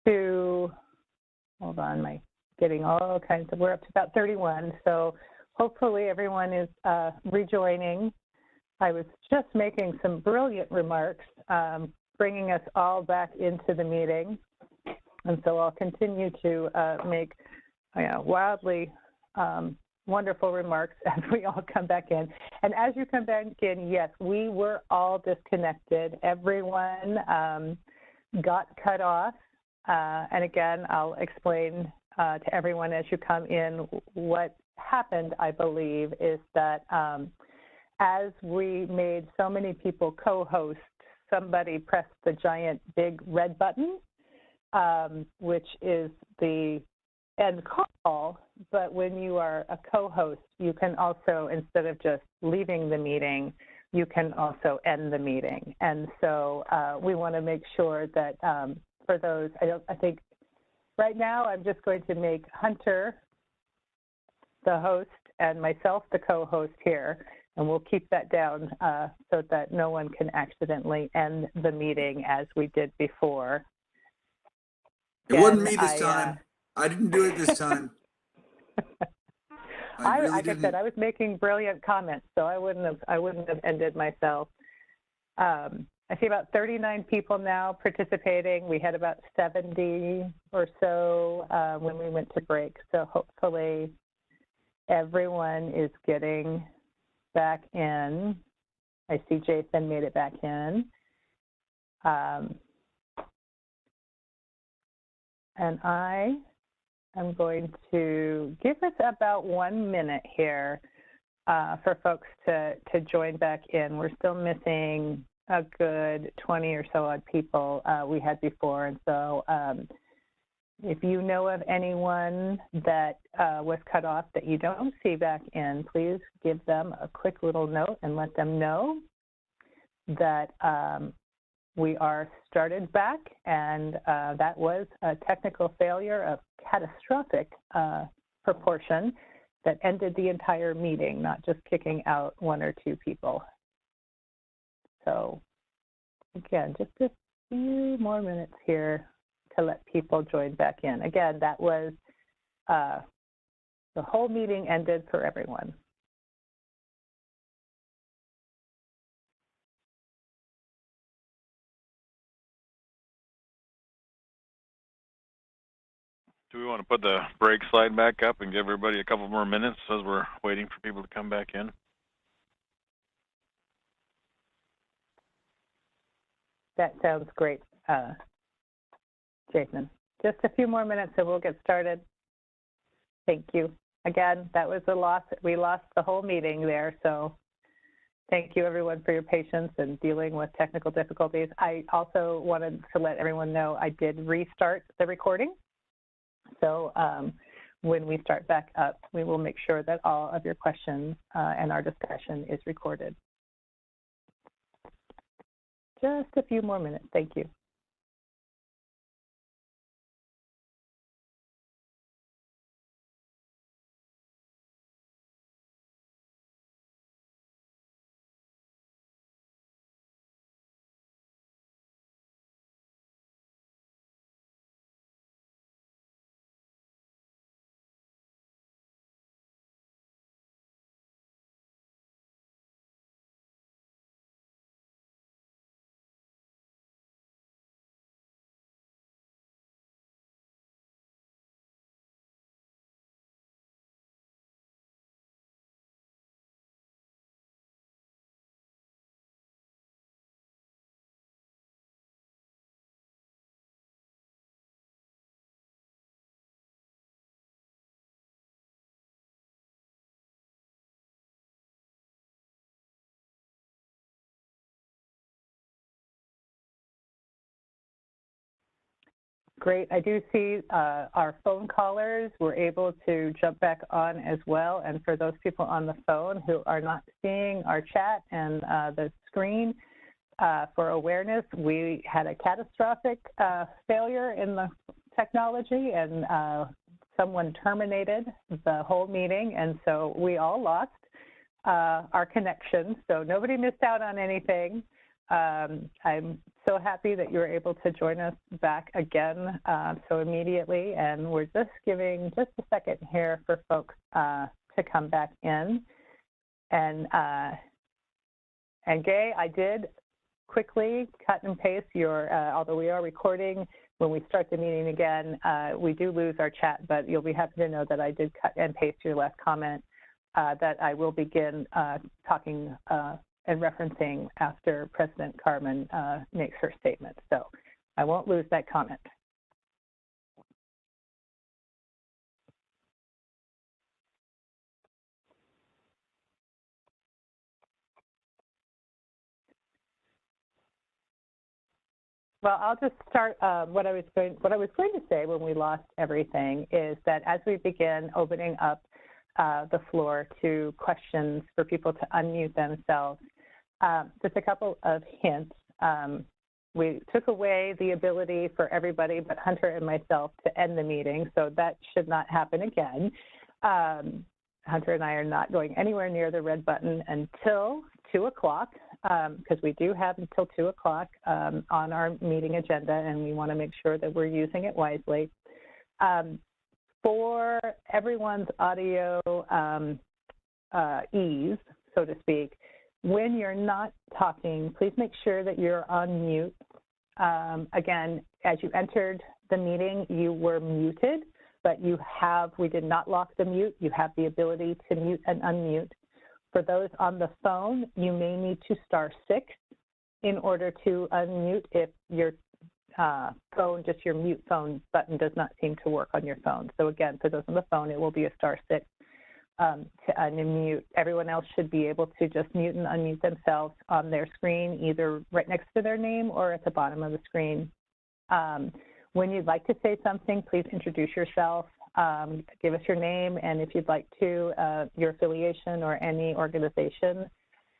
to, hold on, getting all kinds of, we're up to about 31. So hopefully everyone is rejoining. I was just making some brilliant remarks, bringing us all back into the meeting. And so I'll continue to make wildly wonderful remarks as we all come back in. And as you come back in, yes, we were all disconnected. Everyone got cut off. And again, I'll explain to everyone as you come in what happened, I believe, is that as we made so many people co-host, somebody pressed the giant big red button, which is the end call. But when you are a co-host, you can also, instead of just leaving the meeting, you can also end the meeting. And so we want to make sure that for those, I think right now I'm just going to make Hunter the host and myself the co-host here, and we'll keep that down so that no one can accidentally end the meeting as we did before. It wasn't me this time. I didn't do it this time. Like I said, I was making brilliant comments, so I wouldn't have ended myself. I see about 39 people now participating. We had about 70 or so when we went to break. So hopefully everyone is getting back in. I see Jason made it back in. And I am going to give us about 1 minute here for folks to join back in. We're still missing a good 20 or so odd people we had before. And so if you know of anyone that was cut off that you don't see back in, please give them a quick little note and let them know that we are started back, and that was a technical failure of catastrophic proportion that ended the entire meeting, not just kicking out 1 or 2 people. So again, just a few more minutes here to let people join back in. Again, that was, the whole meeting ended for everyone. Do we want to put the break slide back up and give everybody a couple more minutes as we're waiting for people to come back in? That sounds great, Jason. Just a few more minutes and we'll get started. Thank you. Again, that was a loss. We lost the whole meeting there, so thank you everyone for your patience and dealing with technical difficulties. I also wanted to let everyone know I did restart the recording. So when we start back up, we will make sure that all of your questions and our discussion is recorded. Just a few more minutes. Thank you. Great. I do see our phone callers were able to jump back on as well. And for those people on the phone who are not seeing our chat and the screen, for awareness, we had a catastrophic failure in the technology, and someone terminated the whole meeting. And so we all lost our connection. So nobody missed out on anything. I'm so happy that you were able to join us back again so immediately, and we're just giving just a second here for folks to come back in. And Gay, I did quickly cut and paste your, although we are recording, when we start the meeting again, we do lose our chat, but you'll be happy to know that I did cut and paste your last comment that I will begin talking and referencing after President Carmen makes her statement. So I won't lose that comment. Well, I'll just start. What I was going to say when we lost everything is that as we begin opening up the floor to questions for people to unmute themselves, just a couple of hints. We took away the ability for everybody but Hunter and myself to end the meeting, so that should not happen again. Hunter and I are not going anywhere near the red button until 2 o'clock. Because we do have until 2 o'clock on our meeting agenda, and we want to make sure that we're using it wisely. For everyone's audio ease, so to speak, when you're not talking, please make sure that you're on mute. Again, as you entered the meeting, you were muted, but we did not lock the mute. You have the ability to mute and unmute. For those on the phone, you may need to *6 in order to unmute if your phone, just your mute phone button does not seem to work on your phone. So again, for those on the phone, it will be a *6 to unmute. Everyone else should be able to just mute and unmute themselves on their screen, either right next to their name or at the bottom of the screen. When you'd like to say something, please introduce yourself. Give us your name, and if you'd like to, your affiliation or any organization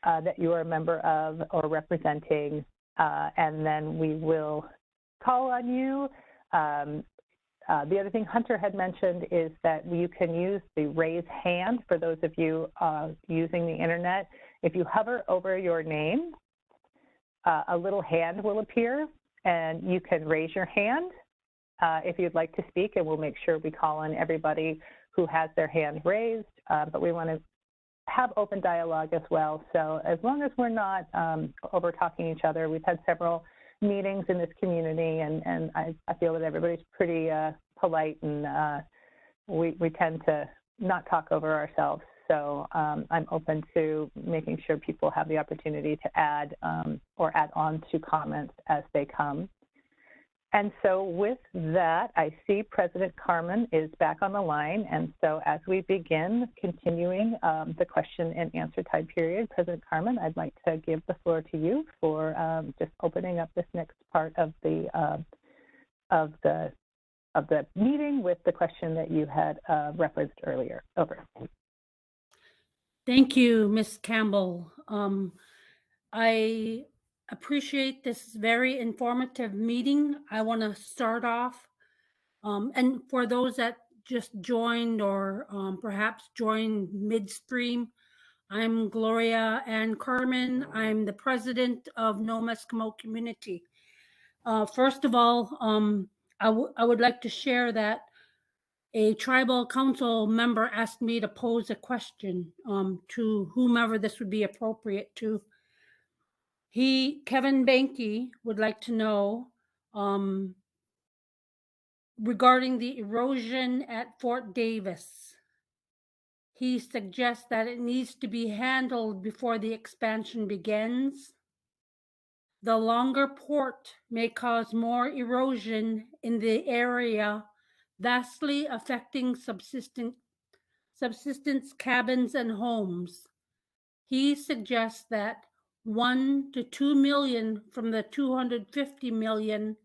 that you are a member of or representing, and then we will call on you. The other thing Hunter had mentioned is that you can use the raise hand for those of you using the internet. If you hover over your name, a little hand will appear, and you can raise your hand if you'd like to speak, and we'll make sure we call on everybody who has their hand raised, but we want to have open dialogue as well. So as long as we're not over talking each other, we've had several meetings in this community, and I feel that everybody's pretty polite, and we tend to not talk over ourselves. So I'm open to making sure people have the opportunity to add or add on to comments as they come. And so with that, I see President Carmen is back on the line. And so as we begin continuing the question and answer time period, President Carmen, I'd like to give the floor to you for just opening up this next part of the meeting with the question that you had referenced earlier. Over. Thank you, Ms. Campbell. I appreciate this very informative meeting. I want to start off, and for those that just joined or perhaps joined midstream, I'm Gloria Ann Carmen. I'm the president of Nome Community. First of all, I would like to share that a tribal council member asked me to pose a question to whomever this would be appropriate to. Kevin Banky, would like to know regarding the erosion at Fort Davis. He suggests that it needs to be handled before the expansion begins. The longer port may cause more erosion in the area, vastly affecting subsistence cabins and homes. He suggests that 1 to 2 million from the 250 million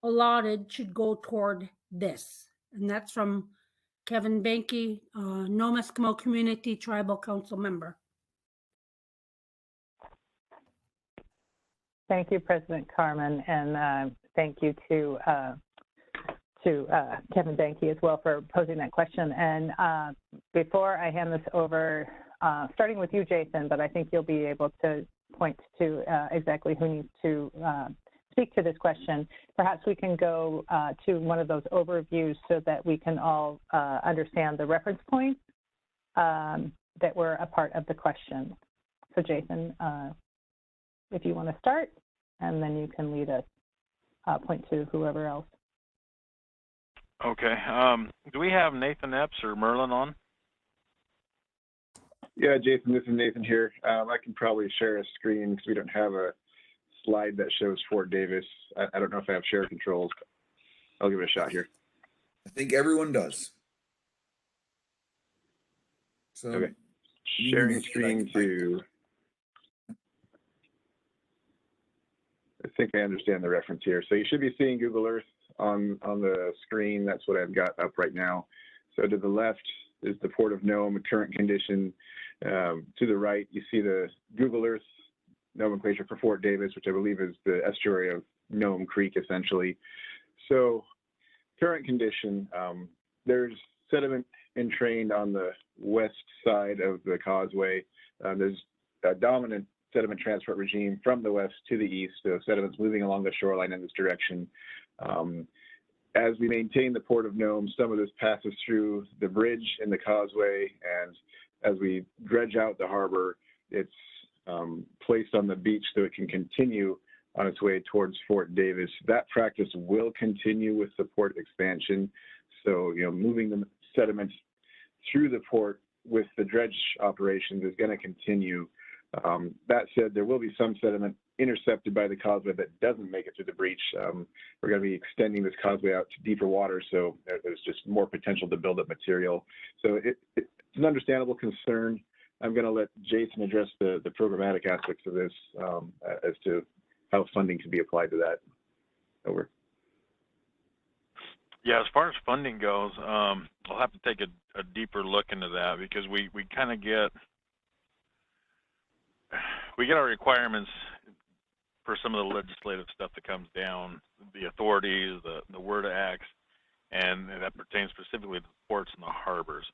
allotted should go toward this. And that's from Kevin Banky, Nome Community Tribal Council member. Thank you, President Carmen, and thank you to Kevin Banky as well for posing that question. And before I hand this over, starting with you, Jason, but I think you'll be able to points to exactly who needs to speak to this question. Perhaps we can go to one of those overviews so that we can all understand the reference points that were a part of the question. So Jason, if you want to start, and then you can lead us, point to whoever else. Okay. Do we have Nathan Epps or Merlin on? Yeah, Jason, this is Nathan here. I can probably share a screen because we don't have a slide that shows Fort Davis. I don't know if I have share controls. I'll give it a shot here. I think everyone does. So Okay. Sharing screen to. I think I understand the reference here. So you should be seeing Google Earth on the screen. That's what I've got up right now. So to the left is the Port of Nome, current condition. To the right, you see the Google Earth nomenclature for Fort Davis, which I believe is the estuary of Nome Creek, essentially. So current condition, there's sediment entrained on the west side of the causeway. There's a dominant sediment transport regime from the west to the east, so sediments moving along the shoreline in this direction. As we maintain the Port of Nome, some of this passes through the bridge in the causeway, and as we dredge out the harbor, it's placed on the beach so it can continue on its way towards Fort Davis. That practice will continue with the port expansion. So, moving the sediment through the port with the dredge operations is going to continue. That said, there will be some sediment intercepted by the causeway that doesn't make it through the breach. We're going to be extending this causeway out to deeper water, so there's just more potential to build up material. So it's an understandable concern. I'm going to let Jason address the programmatic aspects of this as to how funding can be applied to that. Over. Yeah, as far as funding goes, I'll have to take a deeper look into that because we kind of get our requirements for some of the legislative stuff that comes down, the authorities, the WERDA acts, and that pertains specifically to the ports and the harbors.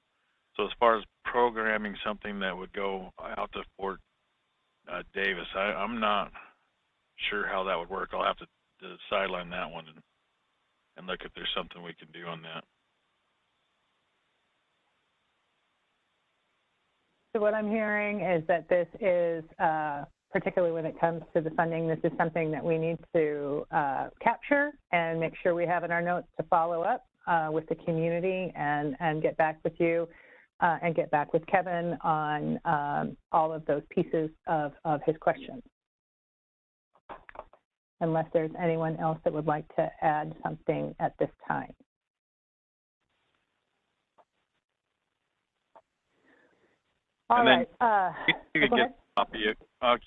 So as far as programming something that would go out to Fort Davis, I'm not sure how that would work. I'll have to sideline that one and look if there's something we can do on that. So what I'm hearing is that this is, particularly when it comes to the funding, this is something that we need to capture and make sure we have in our notes to follow up with the community and get back with you and get back with Kevin on all of those pieces of his question. Unless there's anyone else that would like to add something at this time. All right. Do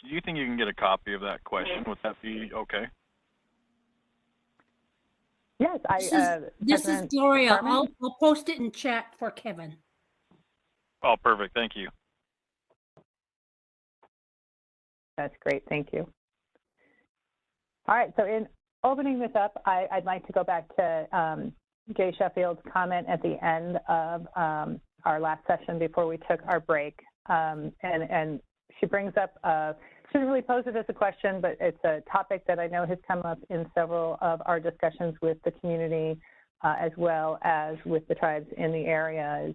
you think you can get a copy of that question? Would that be okay? Yes, this is Gloria. I'll post it in chat for Kevin. Oh, perfect. Thank you. That's great. Thank you. All right. So in opening this up, I'd like to go back to Gay Sheffield's comment at the end of our last session before we took our break. And she brings up, she didn't really pose it as a question, but it's a topic that I know has come up in several of our discussions with the community as well as with the tribes in the area.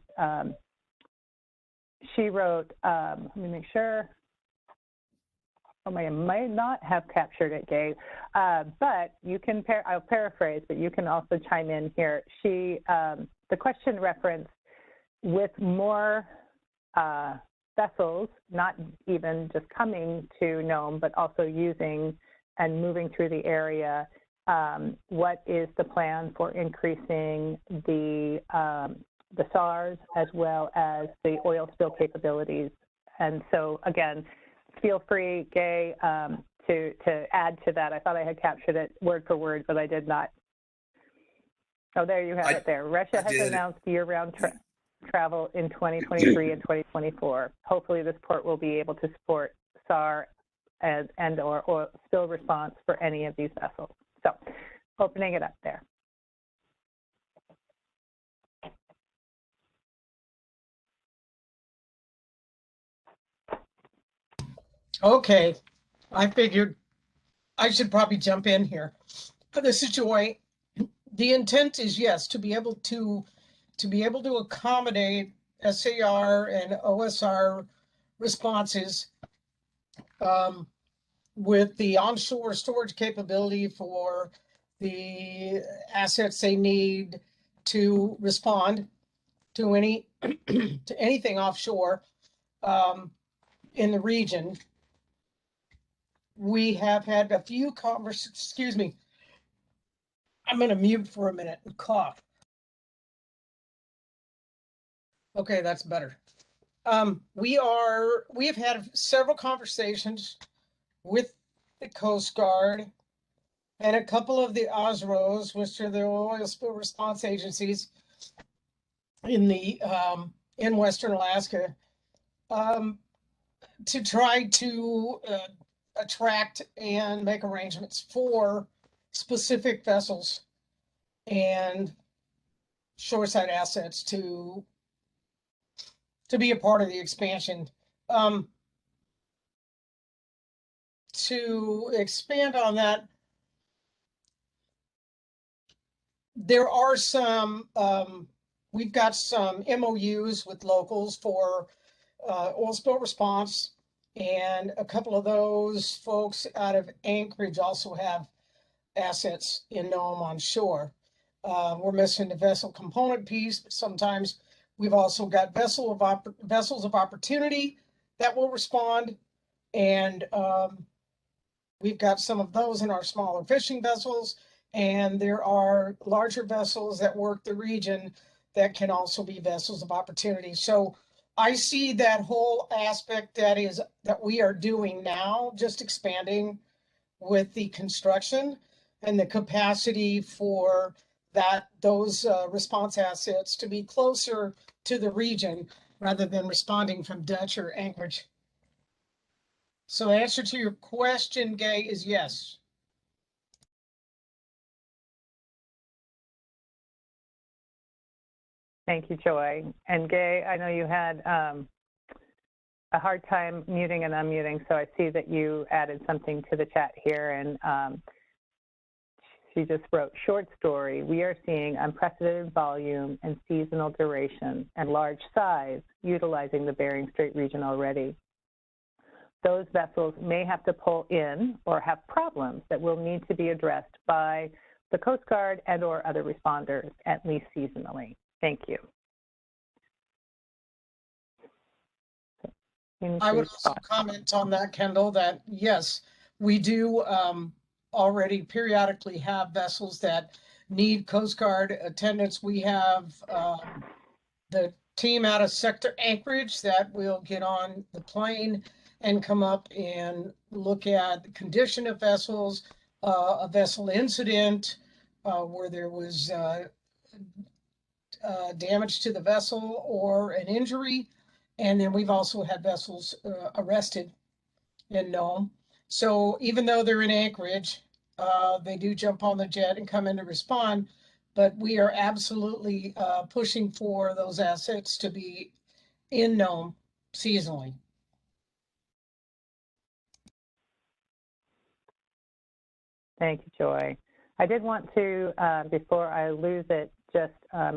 She wrote, let me make sure. I might not have captured it, Gabe, but you can, I'll paraphrase, but you can also chime in here. She, the question referenced with more vessels, not even just coming to Nome, but also using and moving through the area, what is the plan for increasing the SARs as well as the oil spill capabilities? And so again, feel free, Gay, to add to that. I thought I had captured it word for word, but I did not. Oh, there you have it there. Russia has announced year-round travel in 2023 and 2024. Hopefully this port will be able to support SAR and or oil spill response for any of these vessels. So opening it up there. Okay, I figured I should probably jump in here. This is Joy. The intent is, yes, to be able to accommodate SAR and OSR responses with the onshore storage capability for the assets they need to respond to anything offshore in the region. We have had a few excuse me, I'm going to mute for a minute and cough. Okay, that's better. We have had several conversations with the Coast Guard and a couple of the OSROs, which are the oil spill response agencies in Western Alaska, to try to attract and make arrangements for specific vessels and shoreside assets to be a part of the expansion. To expand on that, there are some, we've got some MOUs with locals for oil spill response, and a couple of those folks out of Anchorage also have assets in Nome on shore. We're missing the vessel component piece, but sometimes we've also got vessels of opportunity that will respond, and we've got some of those in our smaller fishing vessels, and there are larger vessels that work the region that can also be vessels of opportunity. So I see that whole aspect that we are doing now, just expanding with the construction and the capacity for those response assets to be closer to the region rather than responding from Dutch or Anchorage. So the answer to your question, Gay, is yes. Thank you, Joy. And Gay, I know you had a hard time muting and unmuting, so I see that you added something to the chat here, and she just wrote, short story, we are seeing unprecedented volume and seasonal duration and large size utilizing the Bering Strait region already. Those vessels may have to pull in or have problems that will need to be addressed by the Coast Guard and or other responders, at least seasonally. Thank you. I would also comment on that, Kendall, that yes, we do already periodically have vessels that need Coast Guard attendance. We have the team out of Sector Anchorage that will get on the plane and come up and look at the condition of vessels, a vessel incident where there was damage to the vessel or an injury. And then we've also had vessels arrested in Nome. So even though they're in Anchorage, they do jump on the jet and come in to respond. But we are absolutely pushing for those assets to be in Nome seasonally. Thank you, Joy. I did want to, before I lose it, just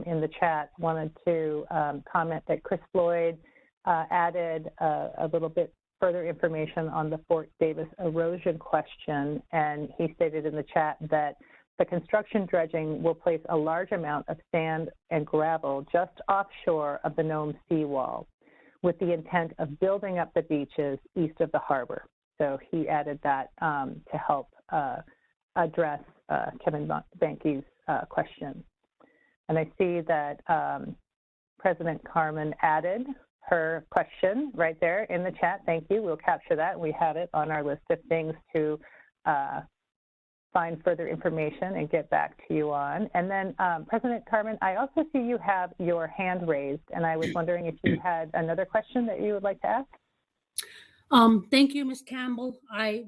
in the chat, wanted to comment that Chris Floyd added a little bit further information on the Fort Davis erosion question, and he stated in the chat that the construction dredging will place a large amount of sand and gravel just offshore of the Nome seawall with the intent of building up the beaches east of the harbor. So he added that to help address Kevin Banke's question. And I see that President Carmen added her question right there in the chat. Thank you. We'll capture that. We have it on our list of things to find further information and get back to you on. And then President Carmen, I also see you have your hand raised, and I was wondering if you had another question that you would like to ask. Thank you, Ms. Campbell. I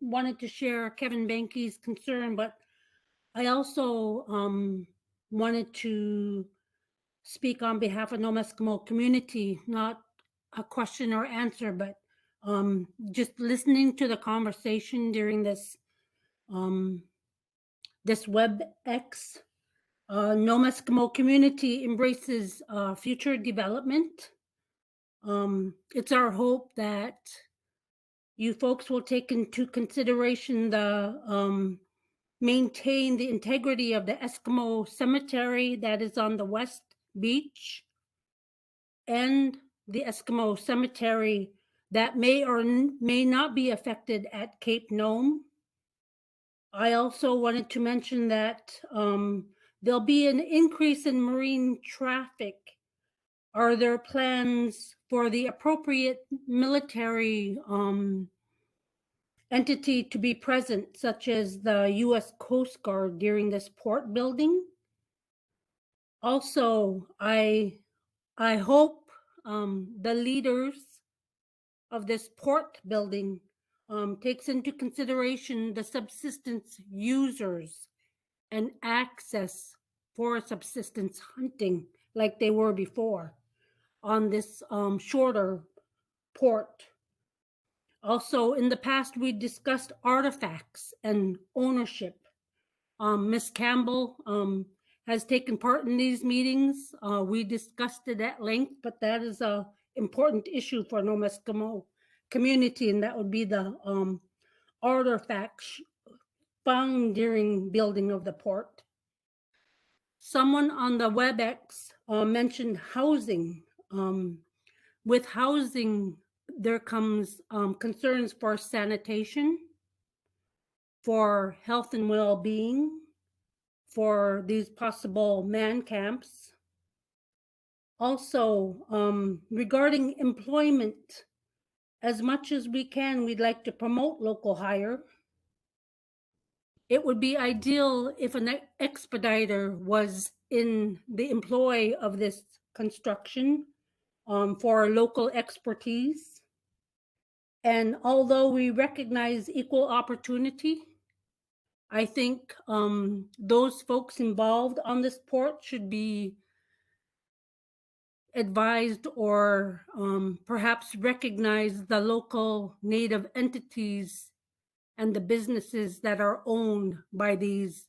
wanted to share Kevin Banke's concern, but I also wanted to speak on behalf of Nome Eskimo community, not a question or answer, but just listening to the conversation during this this WebEx, Nome Eskimo community embraces future development. It's our hope that you folks will take into consideration the maintain the integrity of the Eskimo cemetery that is on the West Beach and the Eskimo cemetery that may or may not be affected at Cape Nome. I also wanted to mention that there'll be an increase in marine traffic. Are there plans for the appropriate military entity to be present, such as the U.S. Coast Guard during this port building? Also, I hope the leaders of this port building takes into consideration the subsistence users and access for subsistence hunting like they were before on this shorter port. Also, in the past, we discussed artifacts and ownership. Ms. Campbell has taken part in these meetings. We discussed it at length, but that is an important issue for Nome Eskimo community, and that would be the artifacts found during building of the port. Someone on the WebEx mentioned housing. With housing, there comes concerns for sanitation, for health and well-being, for these possible man camps. Also, regarding employment, as much as we can, we'd like to promote local hire. It would be ideal if an expediter was in the employ of this construction for local expertise. And although we recognize equal opportunity, I think those folks involved on this port should be advised or perhaps recognize the local Native entities and the businesses that are owned by these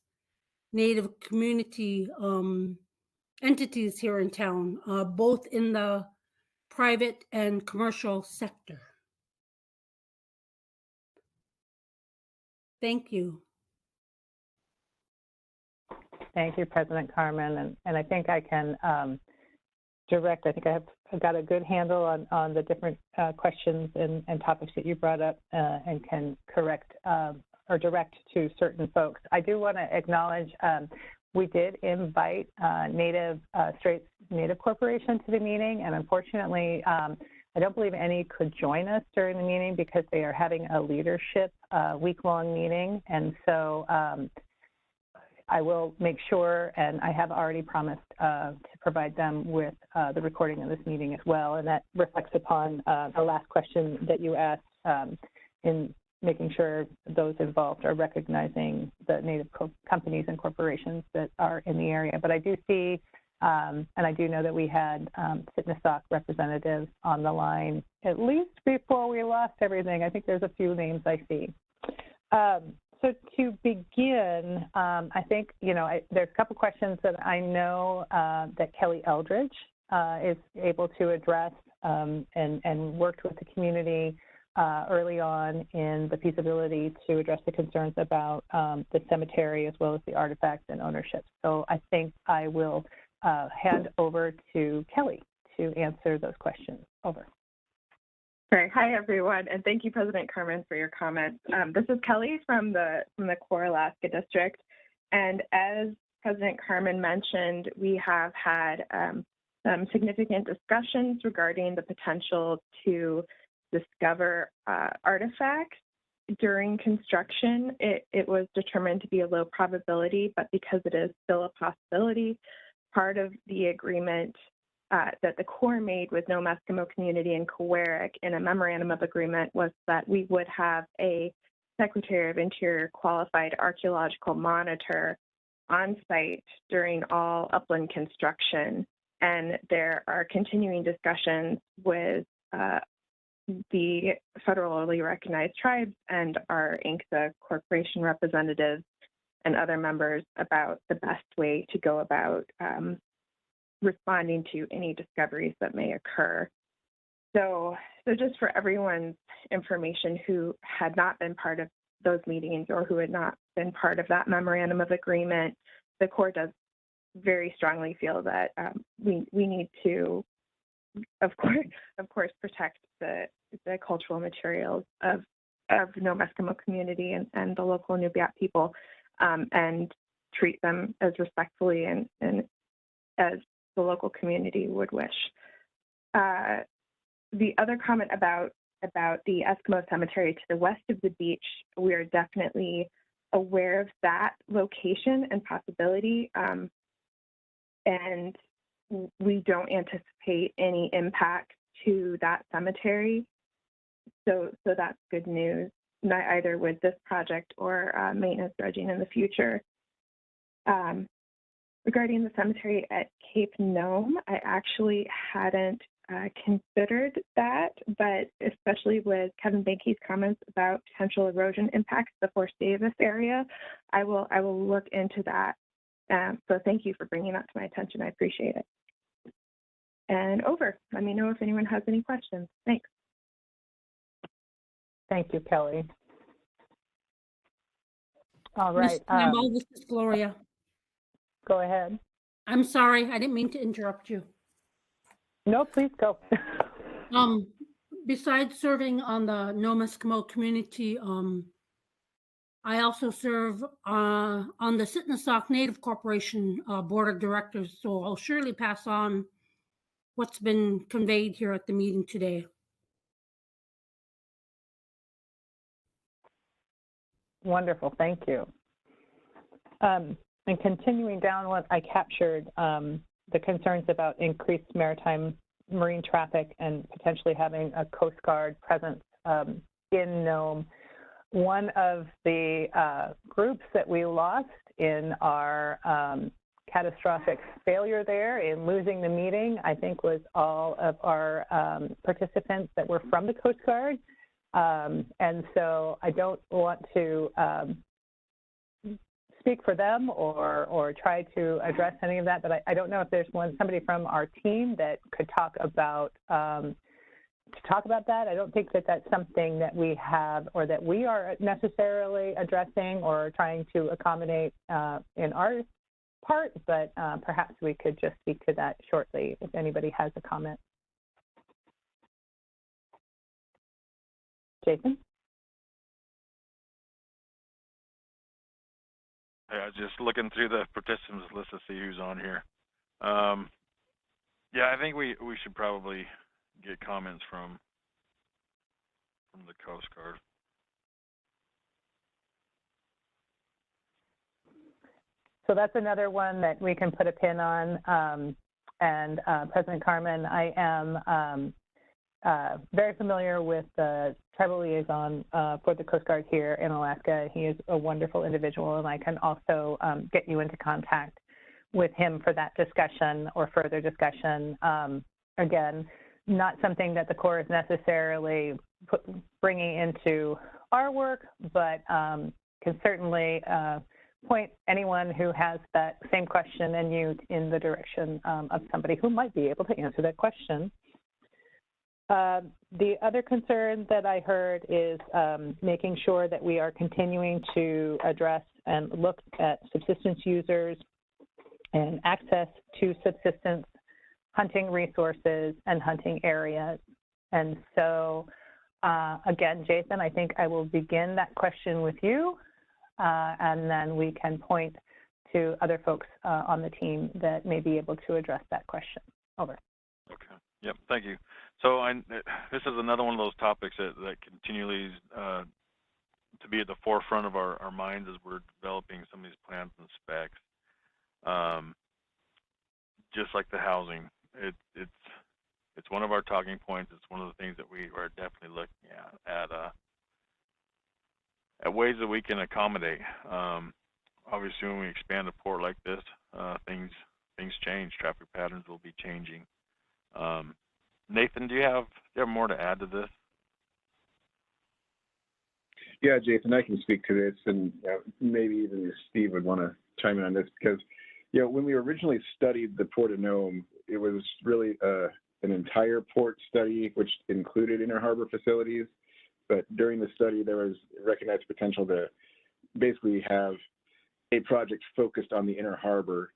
Native community entities here in town, both in the private and commercial sector. Thank you. Thank you, President Carmen. And I think I can direct, I think I've got a good handle on the different questions and topics that you brought up and can correct or direct to certain folks. I do want to acknowledge we did invite Straits Native Corporation to the meeting, and unfortunately, I don't believe any could join us during the meeting because they are having a leadership week-long meeting. And so I will make sure, and I have already promised to provide them with the recording of this meeting as well. And that reflects upon the last question that you asked in making sure those involved are recognizing the Native companies and corporations that are in the area. But I do see, and I do know that we had Sitnasak representatives on the line, at least before we lost everything. I think there's a few names I see. So to begin, I think, there's a couple questions that I know that Kelly Eldridge is able to address and worked with the community early on in the feasibility to address the concerns about the cemetery as well as the artifacts and ownership. So I think I will hand over to Kelly to answer those questions. Over. Great. Hi, everyone, and thank you, President Carmen, for your comments. This is Kelly from the Core Alaska District, and as President Carmen mentioned, we have had some significant discussions regarding the potential to discover artifacts during construction. It was determined to be a low probability, but because it is still a possibility, part of the agreement that the Corps made with Nome Eskimo community in Cowarik in a memorandum of agreement was that we would have a Secretary of Interior qualified archaeological monitor on site during all upland construction. And there are continuing discussions with the federally recognized tribes and our INCSA corporation representatives and other members about the best way to go about responding to any discoveries that may occur. So just for everyone's information who had not been part of those meetings or who had not been part of that memorandum of agreement, the Corps does very strongly feel that we need to, of course, protect the cultural materials of the Nome Eskimo community and the local Nubiat people, and treat them as respectfully and as the local community would wish. The other comment about the Eskimo cemetery to the west of the beach, we are definitely aware of that location and possibility, and we don't anticipate any impact to that cemetery. So that's good news, not either with this project or maintenance dredging in the future. Regarding the cemetery at Cape Nome, I actually hadn't considered that, but especially with Kevin Banky's comments about potential erosion impacts to the Fort Davis area, I will look into that. So thank you for bringing that to my attention. I appreciate it. And over. Let me know if anyone has any questions. Thanks. Thank you, Kelly. All right. Ms. Campbell, this is Gloria. Go ahead. I'm sorry, I didn't mean to interrupt you. No, please go. Besides serving on the Nome Eskimo community, I also serve on the Sitnasauk Native Corporation Board of Directors, so I'll surely pass on what's been conveyed here at the meeting today. Wonderful, thank you. And continuing down what I captured, the concerns about increased maritime marine traffic and potentially having a Coast Guard presence in Nome. One of the groups that we lost in our catastrophic failure there in losing the meeting, I think, was all of our participants that were from the Coast Guard. And so I don't want to speak for them or try to address any of that, but I don't know if there's somebody from our team that could talk about that. I don't think that that's something that we have or that we are necessarily addressing or trying to accommodate in our part, but perhaps we could just speak to that shortly if anybody has a comment. Jason? I was just looking through the participants list to see who's on here. Yeah, I think we should probably get comments from the Coast Guard. So that's another one that we can put a pin on. And President Carmen, I am very familiar with the tribal liaison for the Coast Guard here in Alaska. He is a wonderful individual, and I can also get you into contact with him for that discussion or further discussion. Again, not something that the Corps is necessarily bringing into our work, but can certainly point anyone who has that same question and you in the direction of somebody who might be able to answer that question. The other concern that I heard is making sure that we are continuing to address and look at subsistence users and access to subsistence hunting resources and hunting areas. And so, again, Jason, I think I will begin that question with you, and then we can point to other folks on the team that may be able to address that question. Over. Okay. Yep. Thank you. So this is another one of those topics that continually to be at the forefront of our minds as we're developing some of these plans and specs. Just like the housing, it's one of our talking points. It's one of the things that we are definitely looking at ways that we can accommodate. Obviously, when we expand a port like this, things change. Traffic patterns will be changing. Nathan, do you have more to add to this? Yeah, Jason, I can speak to this, and maybe even Steve would want to chime in on this because, when we originally studied the Port of Nome, it was really an entire port study, which included inner harbor facilities. But during the study, there was recognized potential to basically have a project focused on the inner harbor,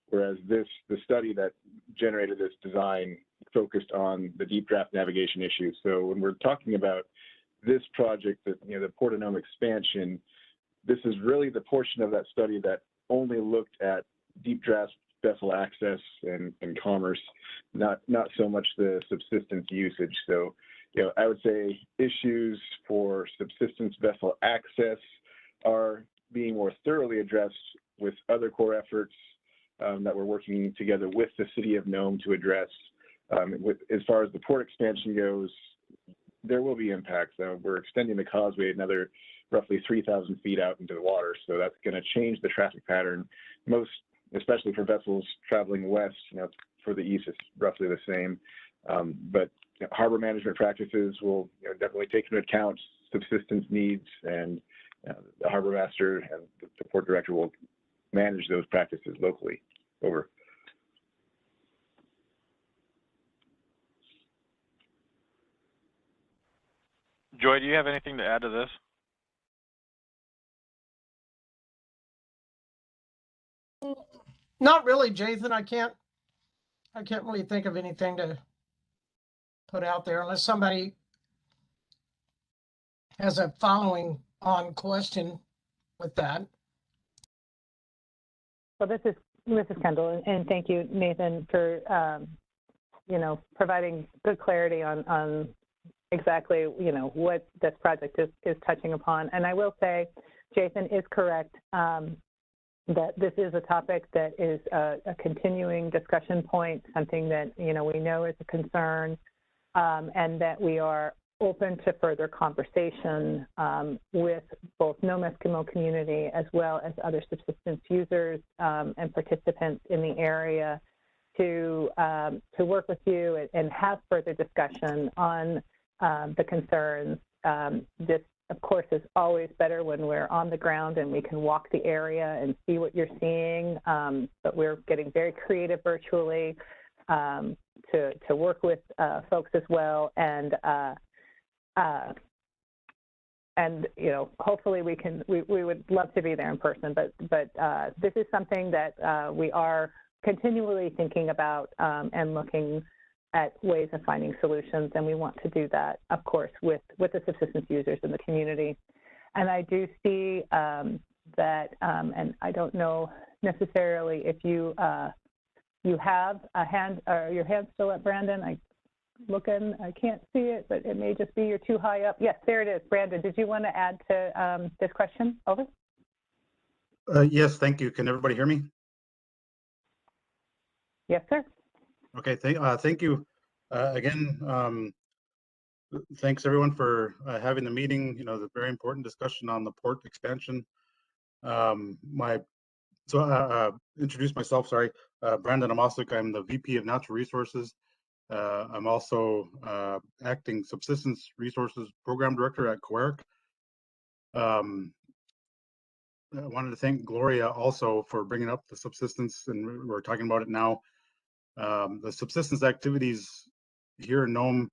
whereas the study that generated this design focused on the deep draft navigation issues. So when we're talking about this project, the Port of Nome expansion, this is really the portion of that study that only looked at deep draft vessel access and commerce, not so much the subsistence usage. So, I would say issues for subsistence vessel access are being more thoroughly addressed with other core efforts that we're working together with the city of Nome to address. As far as the port expansion goes, there will be impacts. We're extending the causeway another roughly 3,000 feet out into the water, so that's going to change the traffic pattern, especially for vessels traveling west. For the east, it's roughly the same. But harbor management practices will definitely take into account subsistence needs, and the harbor master and the port director will manage those practices locally. Over. Joy, do you have anything to add to this? Not really, Jason. I can't really think of anything to put out there unless somebody has a following on question with that. Well, this is Kendall, and thank you, Nathan, for providing good clarity on exactly what this project is touching upon. And I will say, Jason is correct that this is a topic that is a continuing discussion point, something that we know is a concern, and that we are open to further conversation with both Nome Eskimo community as well as other subsistence users and participants in the area to work with you and have further discussion on the concerns. This, of course, is always better when we're on the ground and we can walk the area and see what you're seeing, but we're getting very creative virtually to work with folks as well, and hopefully we would love to be there in person, but this is something that we are continually thinking about and looking at ways of finding solutions, and we want to do that, of course, with the subsistence users in the community. And I do see that, and I don't know necessarily if you have a hand, or your hand's still up, Brandon. I can't see it, but it may just be you're too high up. Yes, there it is. Brandon, did you want to add to this question? Over. Yes, thank you. Can everybody hear me? Yes, sir. Okay, thank you. Again, thanks everyone for having the meeting. The very important discussion on the port expansion. Introduce myself, sorry. Brandon Amoslik, I'm the VP of Natural Resources. I'm also acting Subsistence Resources Program Director at COERC. I wanted to thank Gloria also for bringing up the subsistence, and we're talking about it now. The subsistence activities here in Nome,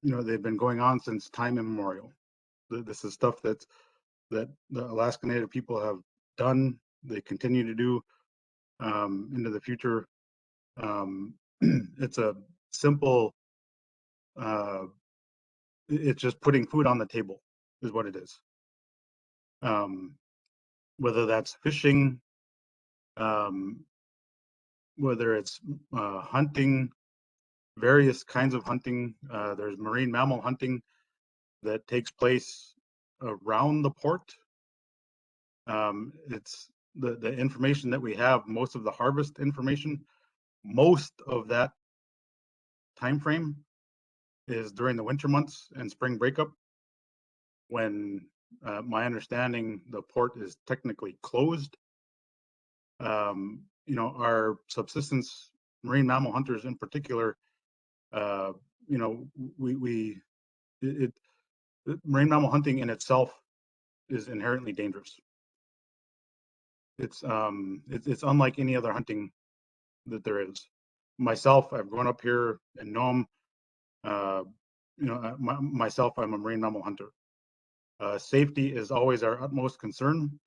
they've been going on since time immemorial. This is stuff that the Alaska Native people have done, they continue to do into the future. It's a simple, it's just putting food on the table is what it is. Whether that's fishing, whether it's hunting, various kinds of hunting. There's marine mammal hunting that takes place around the port. It's the information that we have, most of the harvest information, most of that time frame is during the winter months and spring breakup, when my understanding the port is technically closed. Our subsistence marine mammal hunters in particular, marine mammal hunting in itself is inherently dangerous. It's unlike any other hunting that there is. Myself, I've grown up here in Nome. Myself, I'm a marine mammal hunter. Safety is always our utmost concern.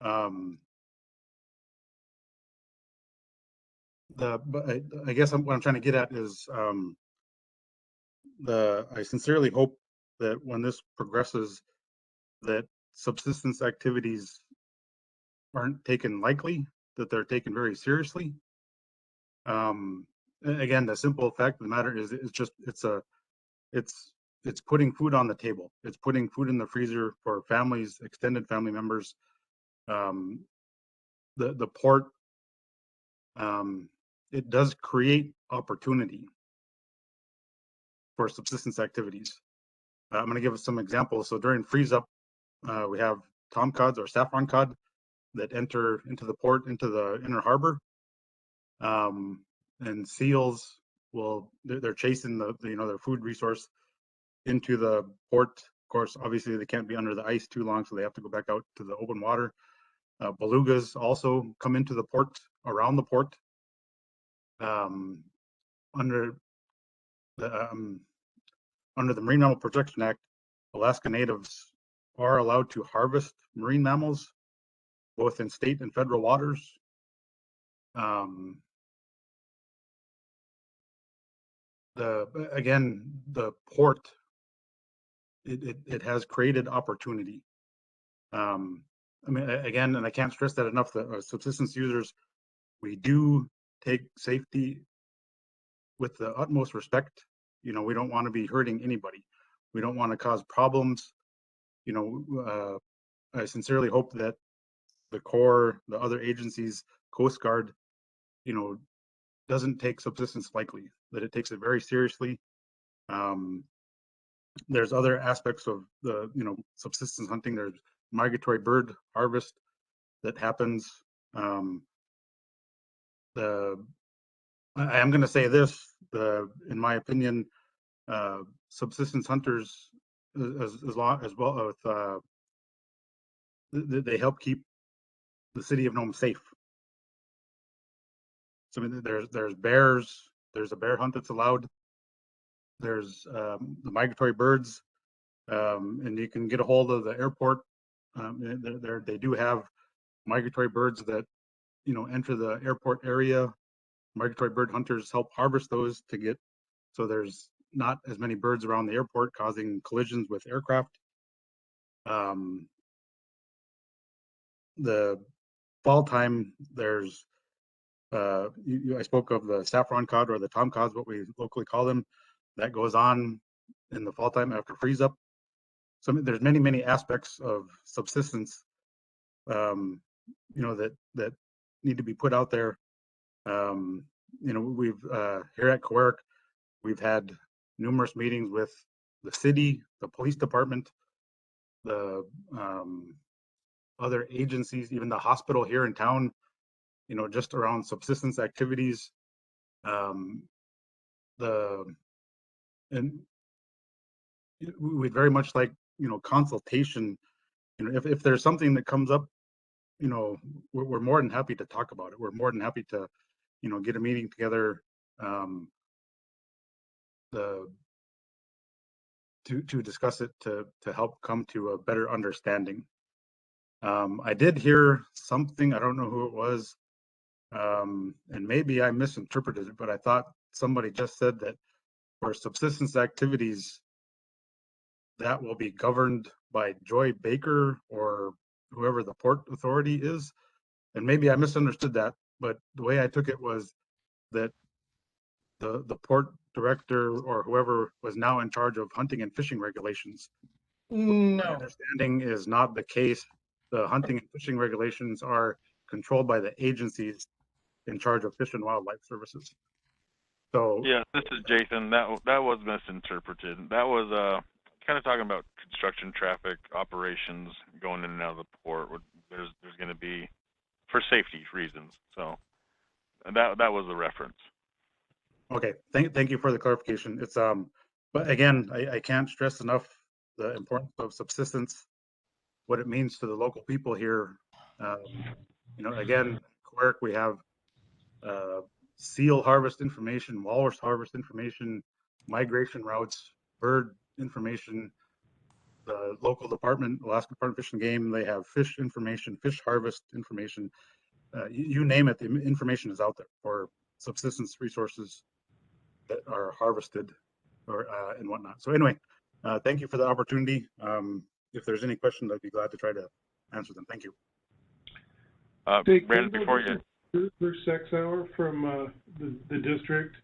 But I guess what I'm trying to get at is I sincerely hope that when this progresses, that subsistence activities aren't taken lightly, that they're taken very seriously. Again, the simple fact of the matter is it's putting food on the table. It's putting food in the freezer for families, extended family members. The port, it does create opportunity for subsistence activities. I'm going to give some examples. So during freeze up, we have tomcods or saffron cod that enter into the port, into the inner harbor. And seals they're chasing their food resource into the port. Of course, obviously they can't be under the ice too long, so they have to go back out to the open water. Belugas also come into the port, around the port. Under the Marine Mammal Protection Act, Alaska Natives are allowed to harvest marine mammals, both in state and federal waters. The port, it has created opportunity. I mean, again, and I can't stress that enough, that subsistence users, we do take safety with the utmost respect. We don't want to be hurting anybody. We don't want to cause problems. I sincerely hope that the Corps, the other agencies, Coast Guard, doesn't take subsistence lightly, that it takes it very seriously. There's other aspects of the, subsistence hunting. There's migratory bird harvest that happens. I am going to say this, in my opinion, subsistence hunters, as well with, they help keep the city of Nome safe. So I mean, there's bears, there's a bear hunt that's allowed. There's the migratory birds, and you can get a hold of the airport. They do have migratory birds that enter the airport area. Migratory bird hunters help harvest those to get, so there's not as many birds around the airport causing collisions with aircraft. The fall time, there's I spoke of the saffron cod or the tomcods, what we locally call them, that goes on in the fall time after freeze up. So there's many aspects of subsistence, that need to be put out there. We've here at COERC, we've had numerous meetings with the city, the police department, the other agencies, even the hospital here in town, just around subsistence activities. And we'd very much like, consultation. If there's something that comes up, we're more than happy to talk about it. We're more than happy to, get a meeting together, to discuss it, to help come to a better understanding. I did hear something, I don't know who it was, and maybe I misinterpreted it, but I thought somebody just said that for subsistence activities, that will be governed by Joy Baker or whoever the port authority is. And maybe I misunderstood that, but the way I took it was that the port director or whoever was now in charge of hunting and fishing regulations. No. My understanding is not the case. The hunting and fishing regulations are controlled by the agencies in charge of Fish and Wildlife Services. So yeah, this is Jason. That was misinterpreted. That was kind of talking about construction traffic operations going in and out of the port. There's going to be, for safety reasons. So that was the reference. Okay, thank you for the clarification. It's but again, I can't stress enough, the importance of subsistence, what it means to the local people here. Again, Quirk, we have seal harvest information, walrus harvest information, migration routes, bird information. The local department, Alaska Department of Fish and Game, they have fish information, fish harvest information. You name it, the information is out there for subsistence resources that are harvested or and whatnot. So anyway, thank you for the opportunity. If there's any questions, I'd be glad to try to answer them. Thank you. Brandon, before you. For Sex Hour from the district.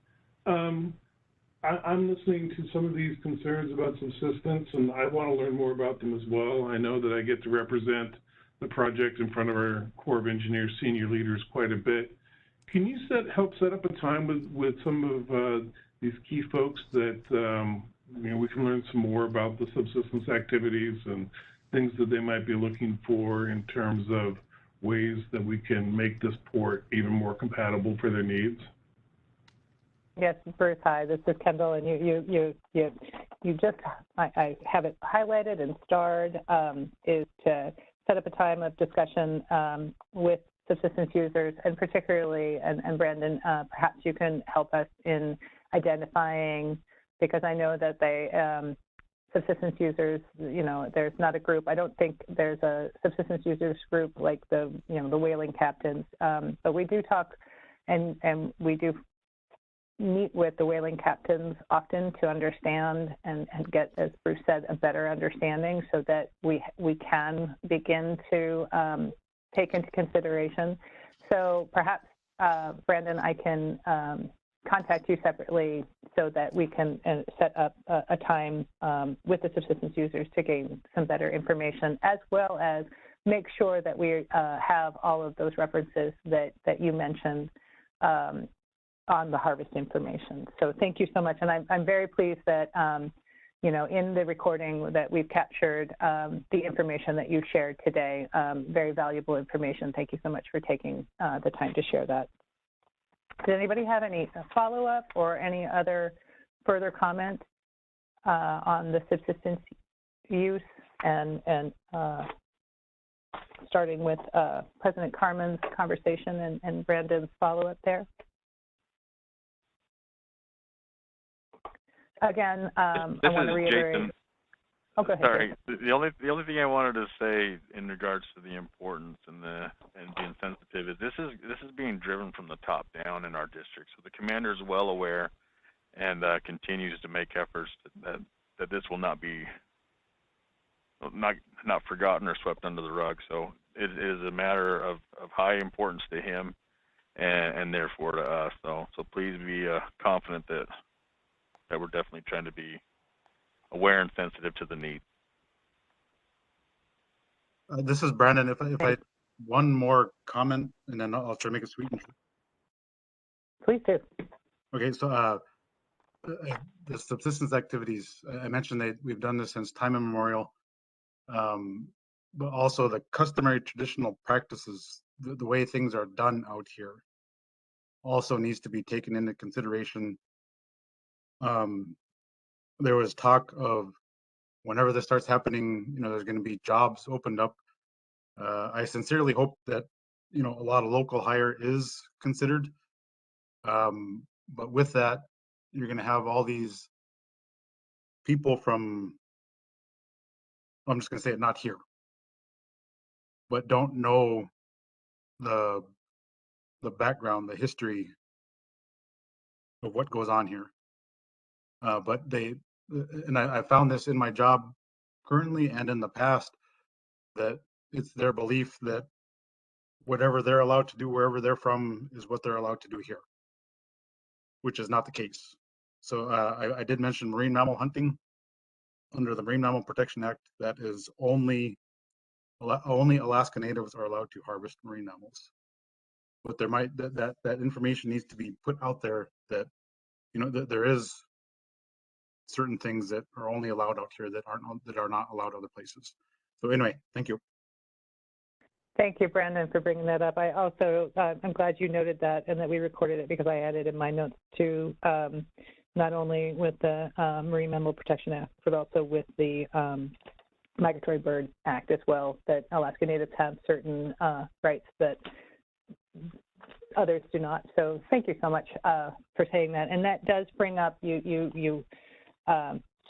I'm listening to some of these concerns about subsistence, and I want to learn more about them as well. I know that I get to represent the project in front of our Corps of Engineers senior leaders quite a bit. Can you help set up a time with some of these key folks that we can learn some more about the subsistence activities and things that they might be looking for in terms of ways that we can make this port even more compatible for their needs? Yes, Bruce, hi, this is Kendall, and you just, I have it highlighted and starred, is to set up a time of discussion with subsistence users, and particularly, and Brandon, perhaps you can help us in identifying, because I know that they, subsistence users, there's not a group. I don't think there's a subsistence users group like the whaling captains, but we do talk, and we do meet with the whaling captains often to understand and get, as Bruce said, a better understanding so that we can begin to take into consideration. So perhaps, Brandon, I can contact you separately so that we can set up a time with the subsistence users to gain some better information, as well as make sure that we have all of those references that you mentioned on the harvest information. So thank you so much. And I'm very pleased that, in the recording that we've captured the information that you shared today, very valuable information. Thank you so much for taking the time to share that. Did anybody have any follow-up or any other further comment on the subsistence use and starting with President Carmen's conversation and Brandon's follow-up there? Again, I want to reiterate. Jason. Oh, go ahead. Sorry, the only thing I wanted to say in regards to the importance and being sensitive is this is being driven from the top down in our district. So the commander is well aware and continues to make efforts that this will not be not forgotten or swept under the rug. So it is a matter of high importance to him and therefore to us. So please be confident that we're definitely trying to be aware and sensitive to the need. This is Brandon. If I one more comment, and then I'll try to make it sweet. Please do. Okay, so the subsistence activities, I mentioned that we've done this since time immemorial, but also the customary traditional practices, the way things are done out here, also needs to be taken into consideration. There was talk of whenever this starts happening, there's going to be jobs opened up. I sincerely hope that, a lot of local hire is considered. But with that, you're going to have all these people from, I'm just going to say it, not here, but don't know the background, the history of what goes on here. But I found this in my job currently and in the past, that it's their belief that whatever they're allowed to do wherever they're from is what they're allowed to do here, which is not the case. So I did mention marine mammal hunting under the Marine Mammal Protection Act. That is only Alaska Natives are allowed to harvest marine mammals. But there might that information needs to be put out there that that there is certain things that are only allowed out here that are not allowed other places. So anyway, thank you. Thank you, Brandon, for bringing that up. I also, I'm glad you noted that and that we recorded it because I added in my notes to not only with the Marine Mammal Protection Act, but also with the Migratory Bird Act as well, that Alaska Natives have certain rights that others do not. So thank you so much for saying that. And that does bring up, you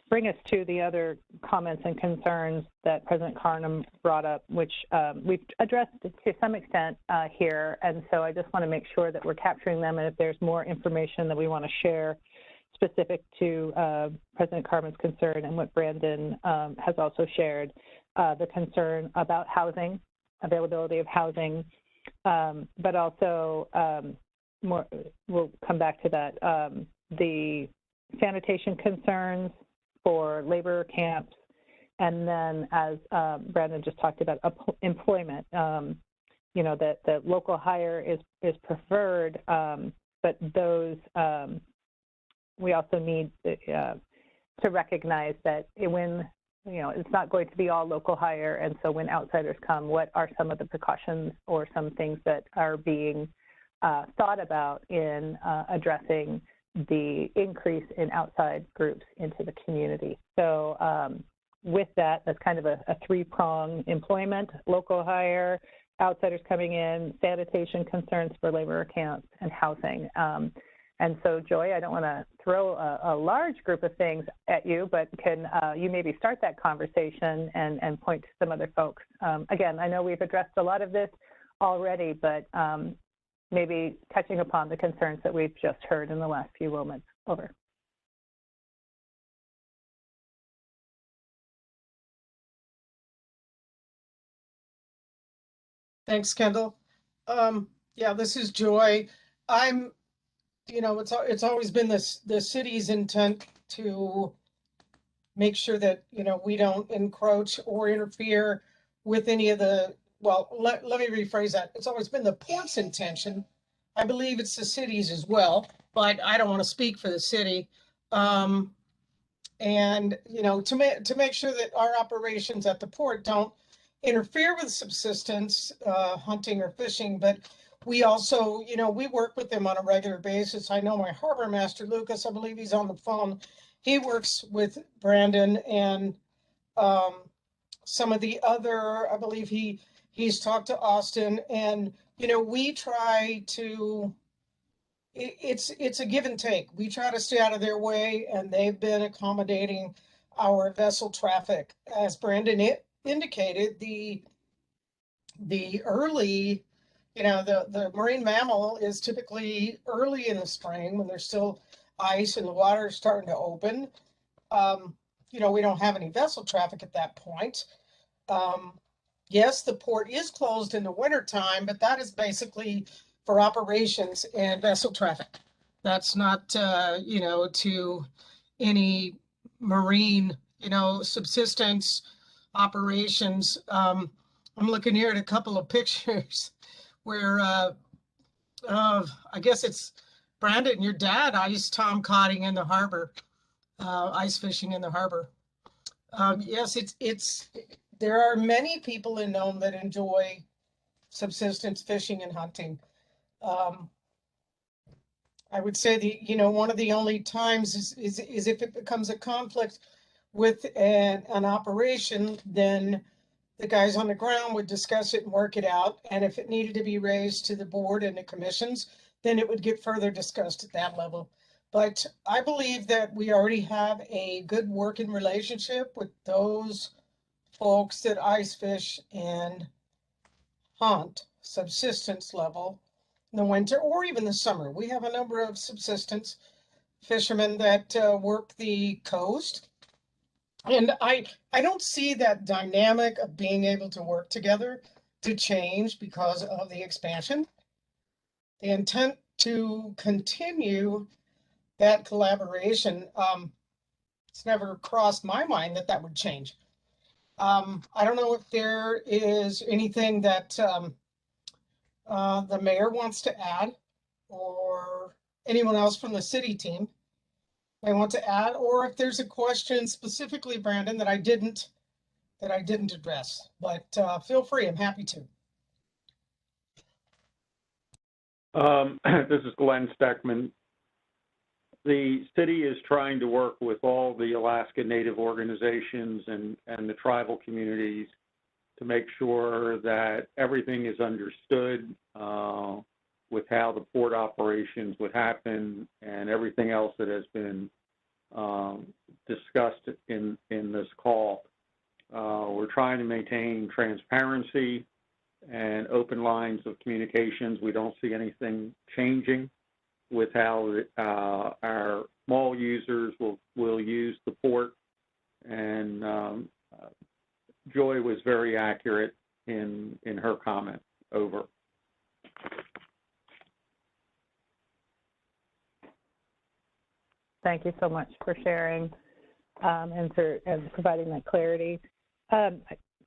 bring us to the other comments and concerns that President Carnum brought up, which we've addressed to some extent here. And so I just want to make sure that we're capturing them. And if there's more information that we want to share specific to President Carmen's concern and what Brandon has also shared, the concern about housing, availability of housing, but also more, we'll come back to that, the sanitation concerns for labor camps, and then as Brandon just talked about, employment. You know, that the local hire is preferred, but those we also need to recognize that when, you know, it's not going to be all local hire, and so when outsiders come, what are some of the precautions or some things that are being thought about in addressing the increase in outside groups into the community? So with that, that's kind of a three-prong: employment, local hire, outsiders coming in, sanitation concerns for labor camps, and housing. And so, Joy, I don't want to throw a large group of things at you, but can you maybe start that conversation and point to some other folks? Again, I know we've addressed a lot of this already, but maybe touching upon the concerns that we've just heard in the last few moments. Over. Thanks, Kendall. Yeah, this is Joy. You know, it's always been the city's intent to make sure that, you know, we don't encroach or interfere with any of the, well, let me rephrase that. It's always been the port's intention. I believe it's the city's as well, but I don't want to speak for the city. And, you know, to make sure that our operations at the port don't interfere with subsistence, hunting or fishing, but we also, you know, we work with them on a regular basis. I know my harbor master, Lucas, I believe he's on the phone. He works with Brandon and some of the other, I believe he's talked to Austin, and, you know, we try to, it's a give and take. We try to stay out of their way, and they've been accommodating our vessel traffic. As Brandon indicated, the early, you know, the marine mammal is typically early in the spring when there's still ice and the water is starting to open. You know, we don't have any vessel traffic at that point. Yes, the port is closed in the wintertime, but that is basically for operations and vessel traffic. That's not, you know, to any marine, you know, subsistence operations. I'm looking here at a couple of pictures where I guess it's Brandon, your dad, ice tomcotting in the harbor, ice fishing in the harbor. Yes, there are many people in Nome that enjoy subsistence fishing and hunting. I would say you know, one of the only times is if it becomes a conflict with an operation, then the guys on the ground would discuss it and work it out. And if it needed to be raised to the board and the commissions, then it would get further discussed at that level. But I believe that we already have a good working relationship with those folks that ice fish and hunt subsistence level in the winter or even the summer. We have a number of subsistence fishermen that work the coast. And I don't see that dynamic of being able to work together to change because of the expansion. The intent to continue that collaboration, it's never crossed my mind that would change. I don't know if there is anything that the mayor wants to add, or anyone else from the city team may want to add, or if there's a question specifically, Brandon, that I didn't address, but feel free, I'm happy to. This is Glenn Steckman. the city is trying to work with all the Alaska Native organizations and the tribal communities to make sure that everything is understood with how the port operations would happen and everything else that has been discussed in this call. We're trying to maintain transparency and open lines of communications. We don't see anything changing with how our small users will use the port. And Joy was very accurate in her comment. Over. Thank you so much for sharing and providing that clarity.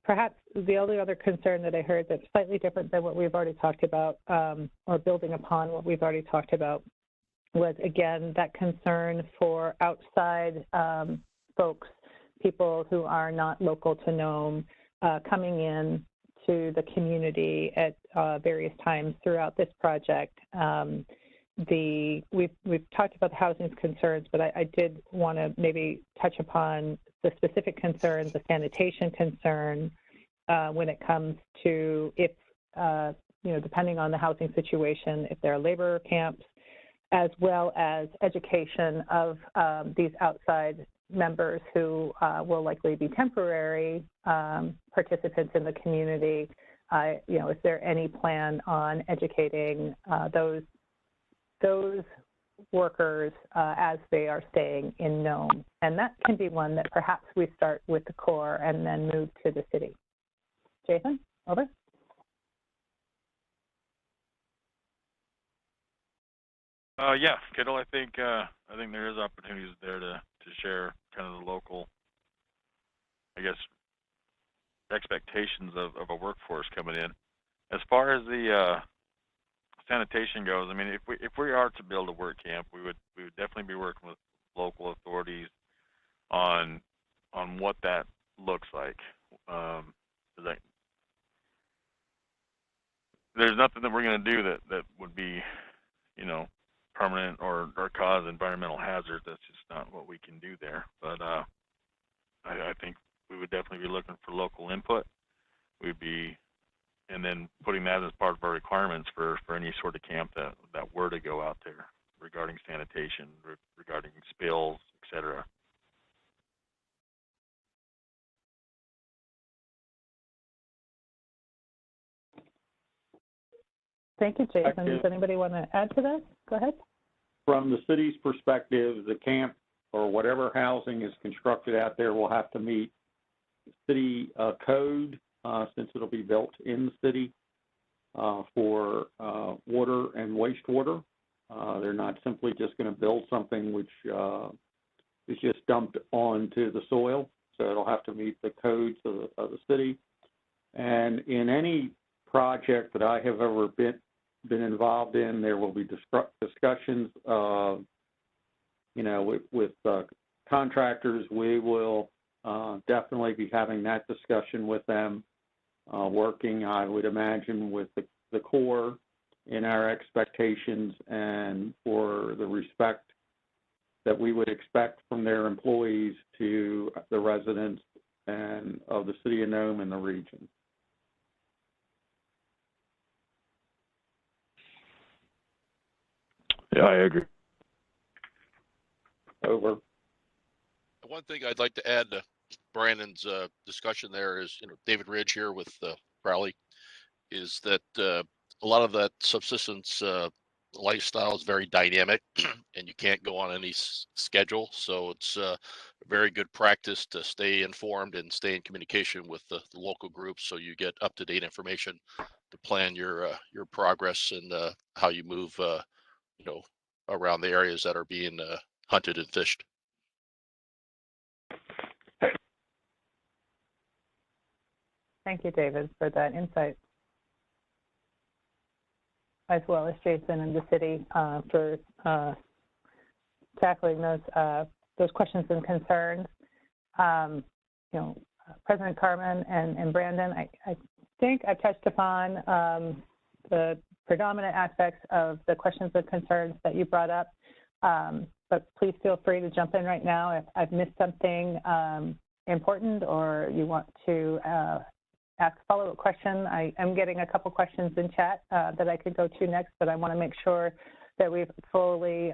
Perhaps the only other concern that I heard that's slightly different than what we've already talked about, or building upon what we've already talked about, was, again, that concern for outside folks, people who are not local to Nome, coming in to the community at various times throughout this project. We've talked about the housing concerns, but I did want to maybe touch upon the specific concerns, the sanitation concern, when it comes to if, depending on the housing situation, if there are labor camps, as well as education of these outside members who will likely be temporary participants in the community. Is there any plan on educating those workers as they are staying in Nome? And that can be one that perhaps we start with the Corps and then move to the city. Jason, over. Yeah, Kittle, I think there is opportunities there to share kind of the local, I guess, expectations of a workforce coming in. As far as the sanitation goes, I mean, if we are to build a work camp, we would definitely be working with local authorities on what that looks like. There's nothing that we're going to do that would be, permanent or cause environmental hazards. That's just not what we can do there. But I think we would definitely be looking for local input. And then putting that as part of our requirements for any sort of camp that were to go out there regarding sanitation, regarding spills, et cetera. Thank you, Jason. Does anybody want to add to this? Go ahead. From the city's perspective, the camp or whatever housing is constructed out there will have to meet city code since it'll be built in the city for water and wastewater. They're not simply just going to build something which is just dumped onto the soil. So it'll have to meet the codes of the city. And in any project that I have ever been involved in, there will be discussions with contractors. We will definitely be having that discussion with them, working, I would imagine, with the Corps in our expectations and for the respect that we would expect from their employees to the residents and of the city of Nome and the region. Yeah, I agree. Over. One thing I'd like to add to Brandon's discussion there is, David Ridge here with Crowley, is that a lot of that subsistence lifestyle is very dynamic and you can't go on any schedule. So it's a very good practice to stay informed and stay in communication with the local groups so you get up-to-date information to plan your progress and how you move around the areas that are being hunted and fished. Thank you, David, for that insight, as well as Jason and the city for tackling those questions and concerns. President Carmen and Brandon, I think I've touched upon the predominant aspects of the questions and concerns that you brought up. But please feel free to jump in right now if I've missed something important or you want to ask a follow-up question. I am getting a couple questions in chat that I could go to next, but I want to make sure that we've fully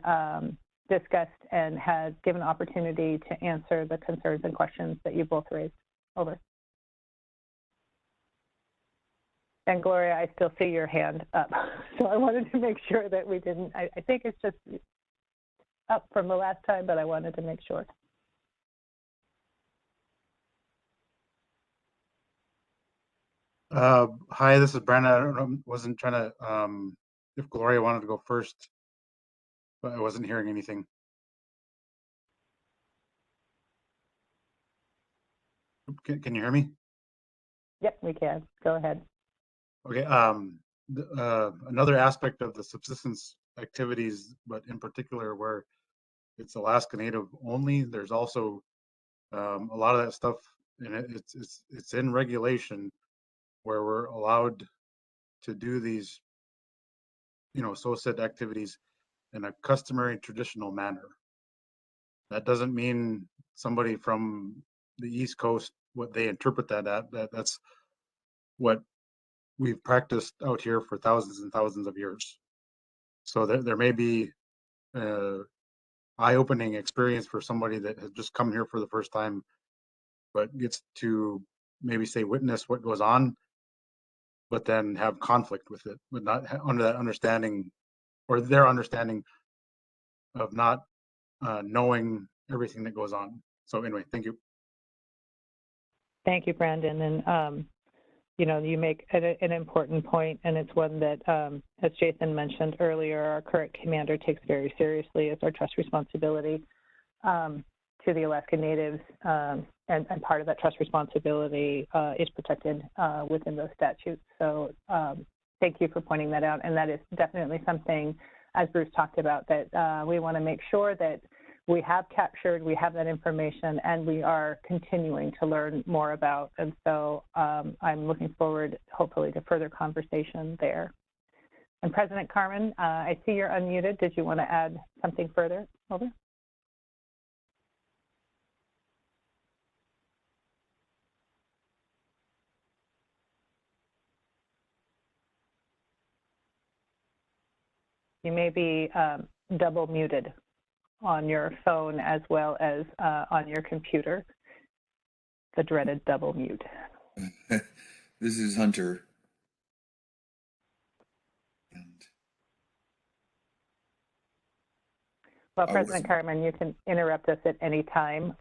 discussed and had given opportunity to answer the concerns and questions that you both raised. Over. And Gloria, I still see your hand up. So I wanted to make sure that we didn't, I think it's just up from the last time, but I wanted to make sure. Hi, this is Brandon. I don't know, wasn't trying to, if Gloria wanted to go first, but I wasn't hearing anything. Can you hear me? Yep, we can. Go ahead. Okay. Another aspect of the subsistence activities, but in particular where it's Alaska Native only, there's also a lot of that stuff, and it's in regulation where we're allowed to do these, SOSID activities in a customary traditional manner. That doesn't mean somebody from the East Coast, what they interpret that at, that's what we've practiced out here for thousands and thousands of years. So there may be eye-opening experience for somebody that has just come here for the first time, but gets to maybe say witness what goes on, but then have conflict with it, but not under that understanding or their understanding of not knowing everything that goes on. So anyway, thank you. Thank you, Brandon. And, you make an important point, and it's one that, as Jason mentioned earlier, our current commander takes very seriously as our trust responsibility to the Alaska Natives, and part of that trust responsibility is protected within those statutes. So thank you for pointing that out, and that is definitely something, as Bruce talked about, that we want to make sure that we have captured, we have that information, and we are continuing to learn more about. And so I'm looking forward, hopefully, to further conversation there. And President Carmen, I see you're unmuted. Did you want to add something further? Over. You may be double muted on your phone as well as on your computer, the dreaded double mute. This is Hunter. Well, President Carmen, you can interrupt us at any time.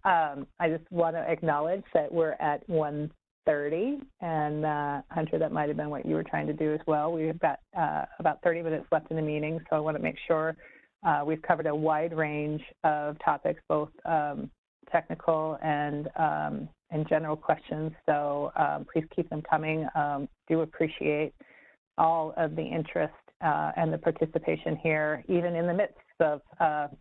I just want to acknowledge that we're at 1:30, and Hunter, that might have been what you were trying to do as well. We've got about 30 minutes left in the meeting, so I want to make sure we've covered a wide range of topics, both technical and general questions. So please keep them coming. Do appreciate all of the interest and the participation here, even in the midst of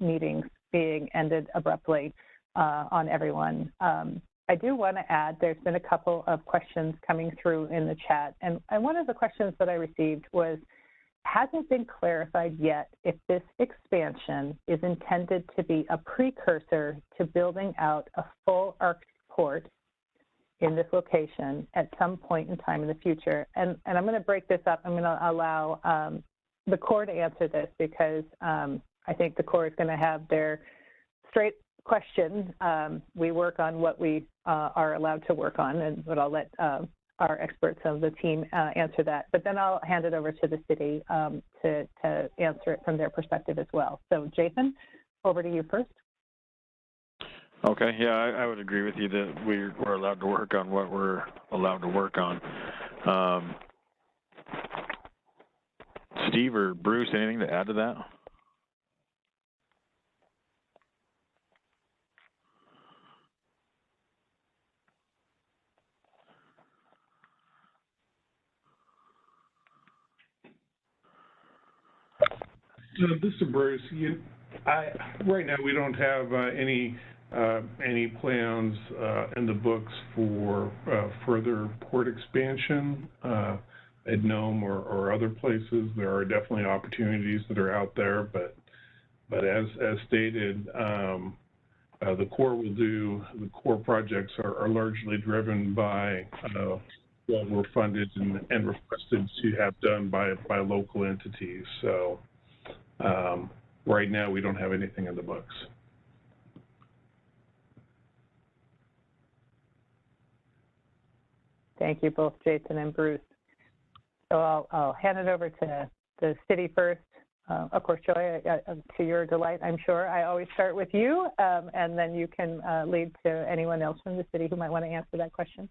meetings being ended abruptly on everyone. I do want to add, there's been a couple of questions coming through in the chat. And one of the questions that I received was, hasn't been clarified yet if this expansion is intended to be a precursor to building out a full Arctic port in this location at some point in time in the future. And I'm going to break this up. I'm going to allow the Corps to answer this, because I think the Corps is going to have their straight question. We work on what we are allowed to work on, but I'll let our experts of the team answer that. But then I'll hand it over to the city to answer it from their perspective as well. So Jason, over to you first. Okay, yeah, I would agree with you that we're allowed to work on what we're allowed to work on. Steve or Bruce, anything to add to that? This is Bruce. Right now, we don't have any plans in the books for further port expansion at Nome or other places. There are definitely opportunities that are out there, but But as stated, the core projects are largely driven by what we're funded and requested to have done by local entities. So right now we don't have anything in the books. Thank you both, Jason and Bruce. So I'll hand it over to the city first. Of course, Joy, to your delight, I'm sure. I always start with you, and then you can lead to anyone else from the city who might want to answer that question.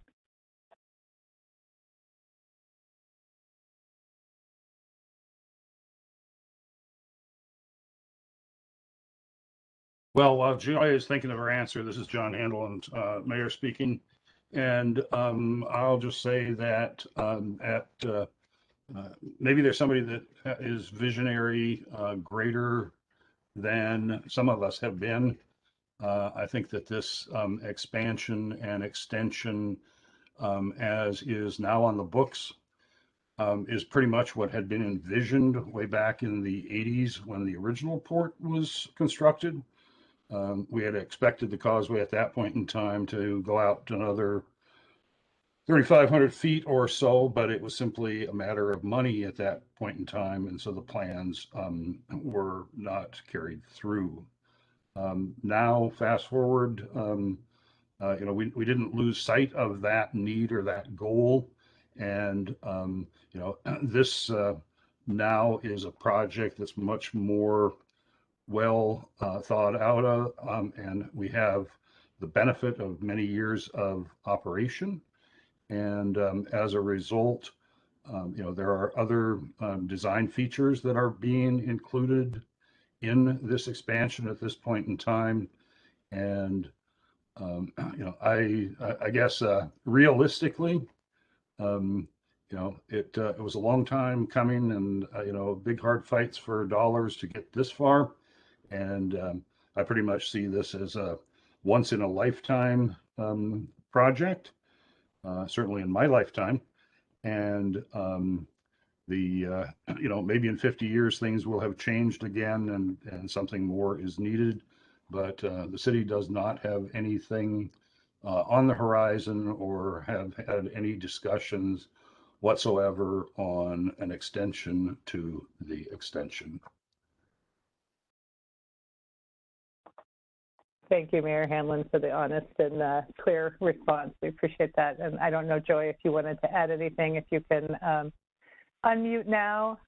Well, while Joy is thinking of her answer, this is John Handelin, Mayor speaking. And I'll just say that maybe there's somebody that is visionary, greater than some of us have been. I think that this expansion and extension, as is now on the books, is pretty much what had been envisioned way back in the 80s when the original port was constructed. We had expected the causeway at that point in time to go out another 3,500 feet or so, but it was simply a matter of money at that point in time. And so the plans were not carried through. Now, fast forward, we didn't lose sight of that need or that goal. And, this now is a project that's much more well thought out of, and we have the benefit of many years of operation. And as a result, there are other design features that are being included in this expansion at this point in time. And, I guess realistically, it was a long time coming and, big hard fights for dollars to get this far. And I pretty much see this as a once in a lifetime project, certainly in my lifetime. And maybe in 50 years, things will have changed again and something more is needed. But the city does not have anything on the horizon or have had any discussions whatsoever on an extension to the extension. Thank you, Mayor Hanlon, for the honest and clear response. We appreciate that. And I don't know, Joy, if you wanted to add anything, if you can unmute now,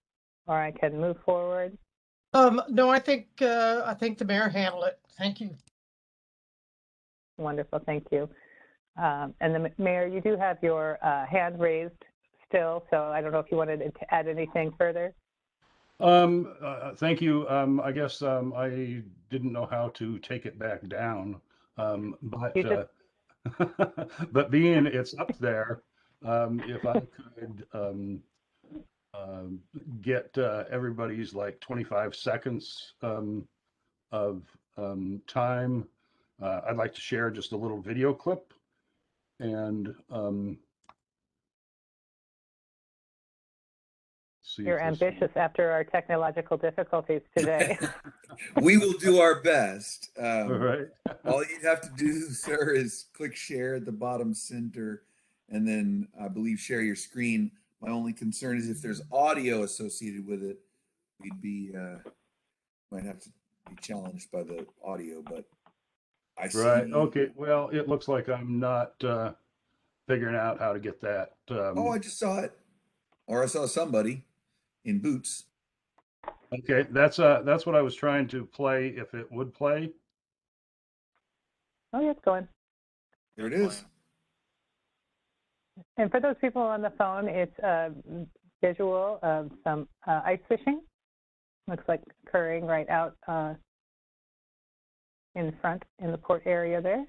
or I can move forward. No, I think the mayor handled it. Thank you. Wonderful, thank you. And the Mayor, you do have your hand raised still, so I don't know if you wanted to add anything further. Thank you. I guess I didn't know how to take it back down, but but being it's up there, if I could get everybody's like 25 seconds of time, I'd like to share just a little video clip. And you're ambitious after our technological difficulties today. We will do our best. All right. All you have to do, sir, is click share at the bottom center, and then I believe share your screen. My only concern is if there's audio associated with it, we'd might have to be challenged by the audio, but I see. Right. Okay. Well, it looks like I'm not figuring out how to get that. Oh, I just saw it, or I saw somebody in boots. Okay, that's what I was trying to play, if it would play. Oh, yeah, it's going. There it is. And for those people on the phone, it's a visual of some ice fishing. Looks like occurring right out in front in the port area there.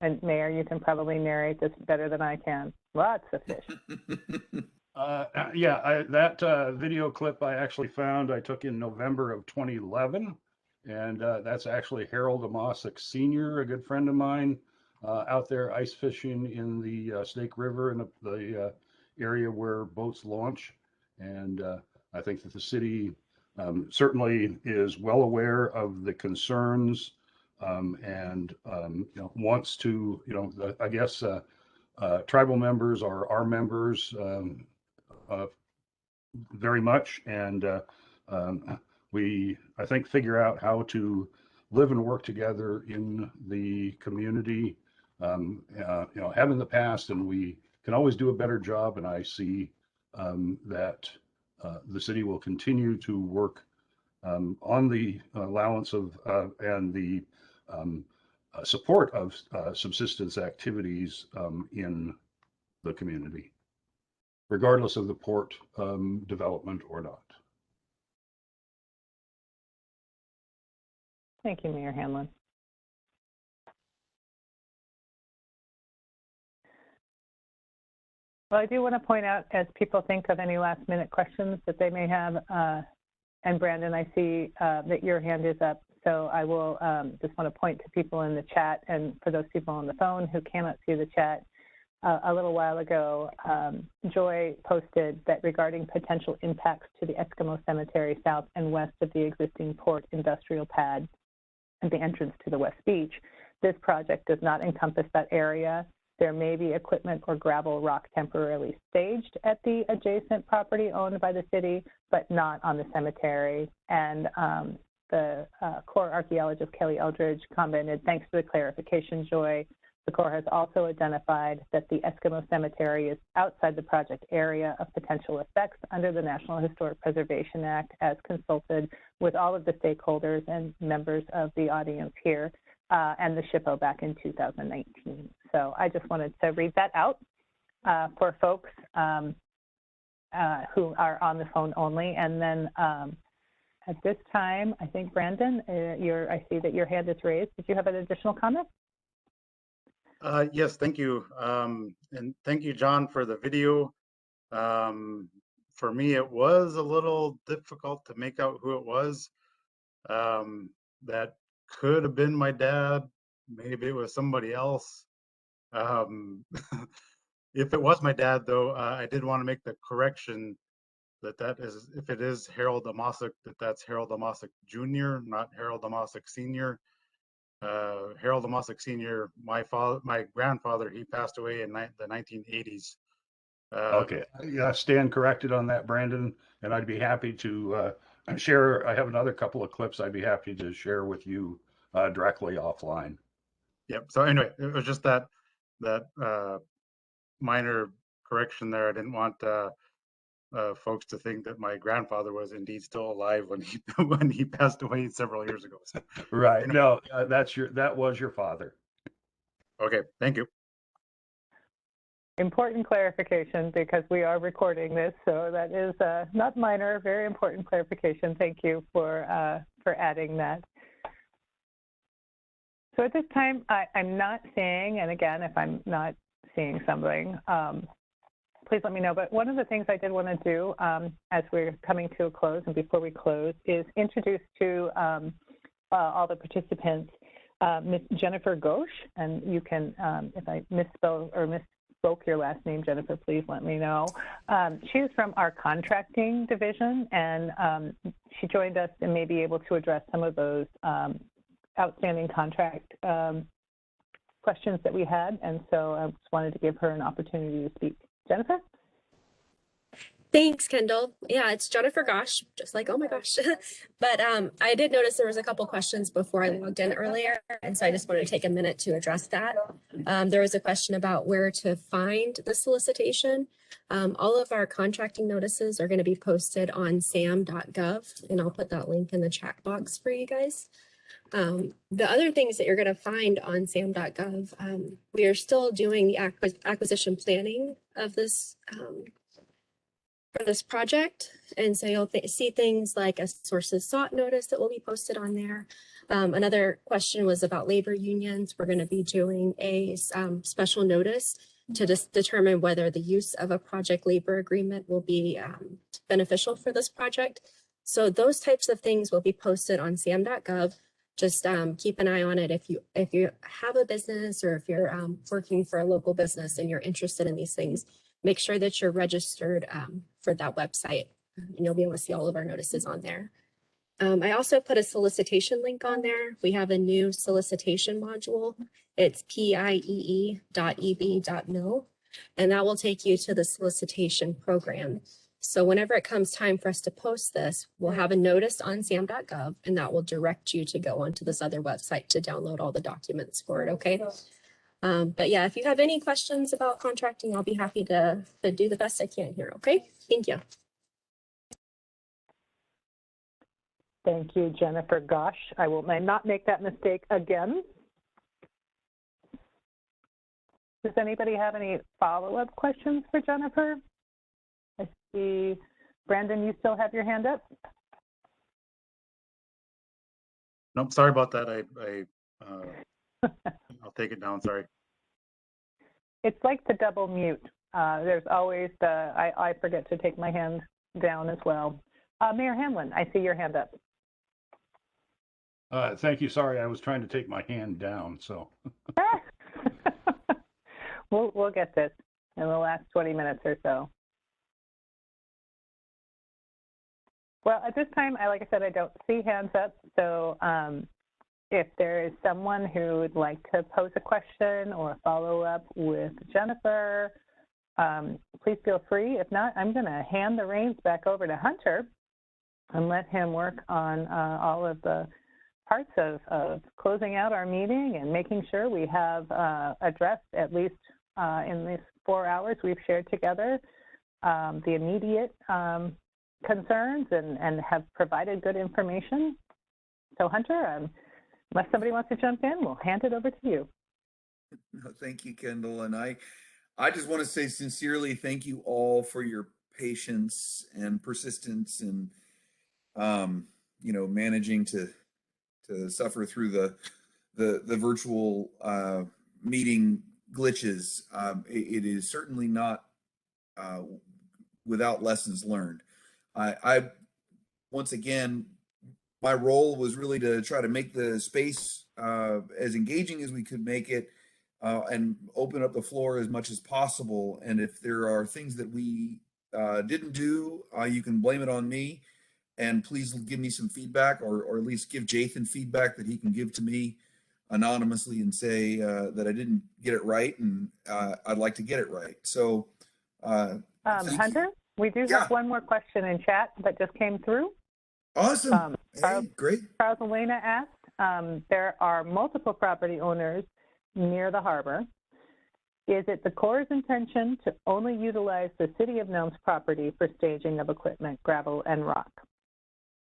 And Mayor, you can probably narrate this better than I can. Lots of fish. Yeah, that video clip I actually found I took in November of 2011. And that's actually Harold Amosic Sr., a good friend of mine, out there ice fishing in the Snake River in the area where boats launch. And I think that the city certainly is well aware of the concerns and wants to, I guess tribal members are our members very much, and we, I think, figure out how to live and work together in the community, have in the past, and we can always do a better job. And I see that the city will continue to work on the allowance of and the support of subsistence activities in the community, regardless of the port development or not. Thank you, Mayor Hanlon. Well, I do want to point out, as people think of any last minute questions that they may have, and Brandon, I see that your hand is up, so I will just want to point to people in the chat, and for those people on the phone who cannot see the chat, a little while ago, Joy posted that regarding potential impacts to the Eskimo Cemetery south and west of the existing port industrial pad and the entrance to the West Beach, this project does not encompass that area. There may be equipment or gravel rock temporarily staged at the adjacent property owned by the city, but not on the cemetery. And the Corps archaeologist Kelly Eldridge commented, thanks for the clarification, Joy. The Corps has also identified that the Eskimo Cemetery is outside the project area of potential effects under the National Historic Preservation Act, as consulted with all of the stakeholders and members of the audience here and the SHPO back in 2019. So I just wanted to read that out for folks who are on the phone only. And then at this time, I think, Brandon, I see that your hand is raised. Did you have an additional comment? Yes, thank you. And thank you, John, for the video. For me, it was a little difficult to make out who it was. That could have been my dad. Maybe it was somebody else. If it was my dad, though, I did want to make the correction that is, if it is Harold Amosic, that's Harold Amosic Jr., not Harold Amosic Sr. Harold Amosic Sr., my grandfather, he passed away in the 1980s. Okay, yeah, stand corrected on that, Brandon, and I'd be happy to share. I have another couple of clips I'd be happy to share with you directly offline. Yep. So anyway, it was just that minor correction there. I didn't want folks to think that my grandfather was indeed still alive when he passed away several years ago. So, right. Anyway. No, that was your father. Okay. Thank you. Important clarification, because we are recording this, so that is not minor, very important clarification. Thank you for adding that. So at this time, I'm not seeing, and again, if I'm not seeing something, please let me know. But one of the things I did want to do as we're coming to a close and before we close is introduce to all the participants Ms. Jennifer Ghosh, and you can, if I misspell or misspoke your last name, Jennifer, please let me know. She is from our contracting division, and she joined us and may be able to address some of those outstanding contract questions that we had, and so I just wanted to give her an opportunity to speak. Jennifer? Thanks, Kendall. Yeah, it's Jennifer Gosh, just like, oh my gosh. But I did notice there was a couple questions before I logged in earlier, and so I just wanted to take a minute to address that. There was a question about where to find the solicitation. All of our contracting notices are going to be posted on sam.gov, and I'll put that link in the chat box for you guys. The other things that you're going to find on sam.gov, we are still doing the acquisition planning of this for this project, and so you'll see things like a sources sought notice that will be posted on there. Another question was about labor unions. We're going to be doing a special notice to determine whether the use of a project labor agreement will be beneficial for this project. So those types of things will be posted on sam.gov. Just keep an eye on it. If you have a business, or if you're working for a local business and you're interested in these things, make sure that you're registered for that website, and you'll be able to see all of our notices on there. I also put a solicitation link on there. We have a new solicitation module. It's piee.eb.mil, and that will take you to the solicitation program. So whenever it comes time for us to post this, we'll have a notice on sam.gov, and that will direct you to go onto this other website to download all the documents for it, okay? But yeah, if you have any questions about contracting, I'll be happy to do the best I can here, okay? Thank you. Thank you, Jennifer. Gosh, I will not make that mistake again. Does anybody have any follow-up questions for Jennifer? I see, Brandon, you still have your hand up? Nope, sorry about that. I'll take it down, sorry. It's like the double mute. There's always the, I forget to take my hand down as well. Mayor Hanlon, I see your hand up. Thank you. Sorry, I was trying to take my hand down, so. We'll get this in the last 20 minutes or so. Well, at this time, like I said, I don't see hands up. So if there is someone who would like to pose a question or follow up with Jennifer, please feel free. If not, I'm going to hand the reins back over to Hunter and let him work on all of the parts of closing out our meeting and making sure we have addressed, at least in these 4 hours we've shared together, the immediate concerns and have provided good information. So Hunter, unless somebody wants to jump in, we'll hand it over to you. No, thank you, Kendall. And I just want to say sincerely thank you all for your patience and persistence and managing to suffer through the virtual meeting glitches. It is certainly not without lessons learned. I once again, my role was really to try to make the space as engaging as we could make it and open up the floor as much as possible. And if there are things that we didn't do, you can blame it on me. And please give me some feedback, or at least give Jathan feedback that he can give to me anonymously and say that I didn't get it right, and I'd like to get it right. So, Hunter, we do have one more question in chat that just came through. Awesome. Great. Charles Elena asked, there are multiple property owners near the harbor. Is it the Corps' intention to only utilize the City of Nome's property for staging of equipment, gravel, and rock?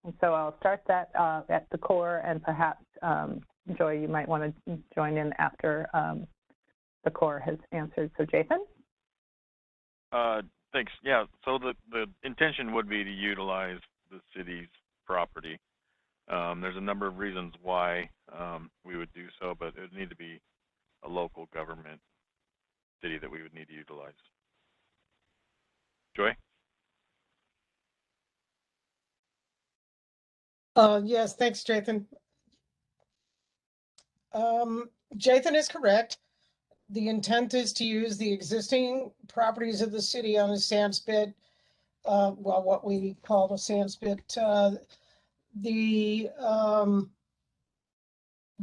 And so I'll start that at the Corps, and perhaps, Joy, you might want to join in after the Corps has answered. So Jathan? Thanks. Yeah, so the intention would be to utilize the city's property. There's a number of reasons why we would do so, but it would need to be a local government city that we would need to utilize. Joy? Yes, thanks, Jathan. Jathan is correct. The intent is to use the existing properties of the city on the sand spit, what we call the sand spit, the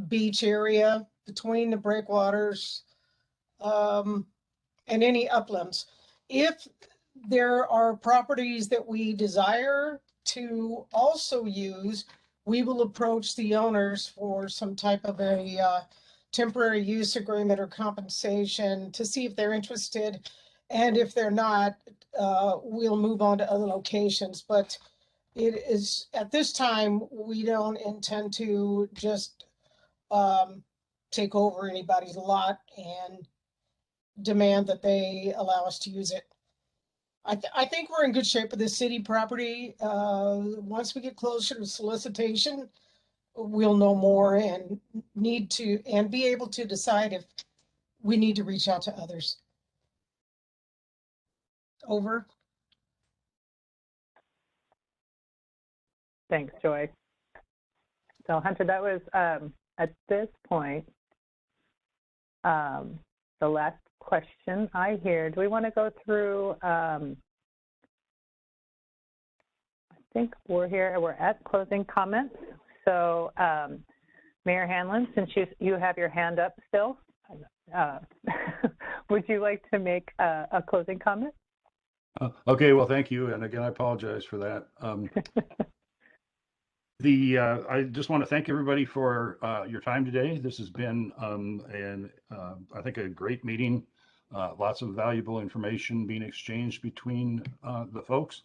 beach area between the breakwaters, and any uplands. If there are properties that we desire to also use, we will approach the owners for some type of a temporary use agreement or compensation to see if they're interested. And if they're not, we'll move on to other locations. But it is, at this time, we don't intend to just take over anybody's lot and demand that they allow us to use it. I think we're in good shape with the city property. Once we get closer to solicitation, we'll know more and be able to decide if we need to reach out to others. Over. Thanks, Joy. So Hunter, that was at this point the last question I hear. Do we want to go through? I think we're here. We're at closing comments. So Mayor Hanlon, since you have your hand up still, would you like to make a closing comment? Okay, well, thank you. And again, I apologize for that. I just want to thank everybody for your time today. This has been I think a great meeting. Lots of valuable information being exchanged between the folks.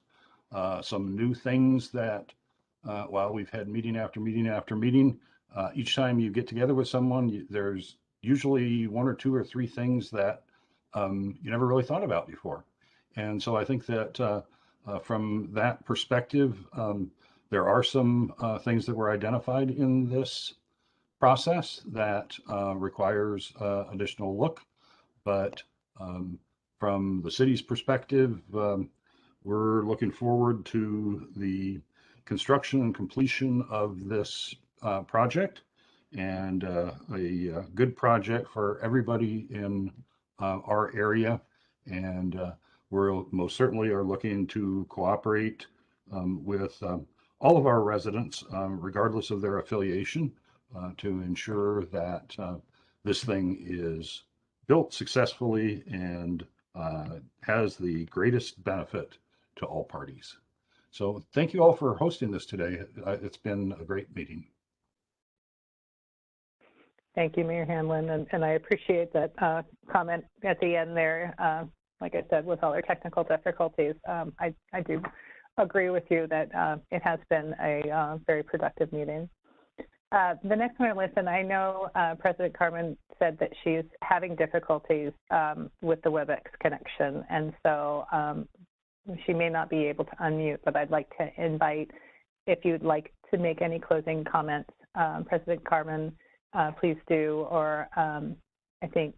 Some new things that while we've had meeting after meeting after meeting, each time you get together with someone, there's usually one or two or three things that you never really thought about before. And so I think that from that perspective, there are some things that were identified in this process that requires additional look. But from the city's perspective, we're looking forward to the construction and completion of this project, and a good project for everybody in our area. And we're most certainly are looking to cooperate with all of our residents, regardless of their affiliation, to ensure that this thing is built successfully and has the greatest benefit to all parties. So thank you all for hosting this today. It's been a great meeting. Thank you, Mayor Hanlon, and I appreciate that comment at the end there. Like I said, with all our technical difficulties, I do agree with you that it has been a very productive meeting. The next one I listen, I know President Carmen said that she's having difficulties with the WebEx connection, and so she may not be able to unmute, but I'd like to invite, if you'd like to make any closing comments, President Carmen, please do, or I think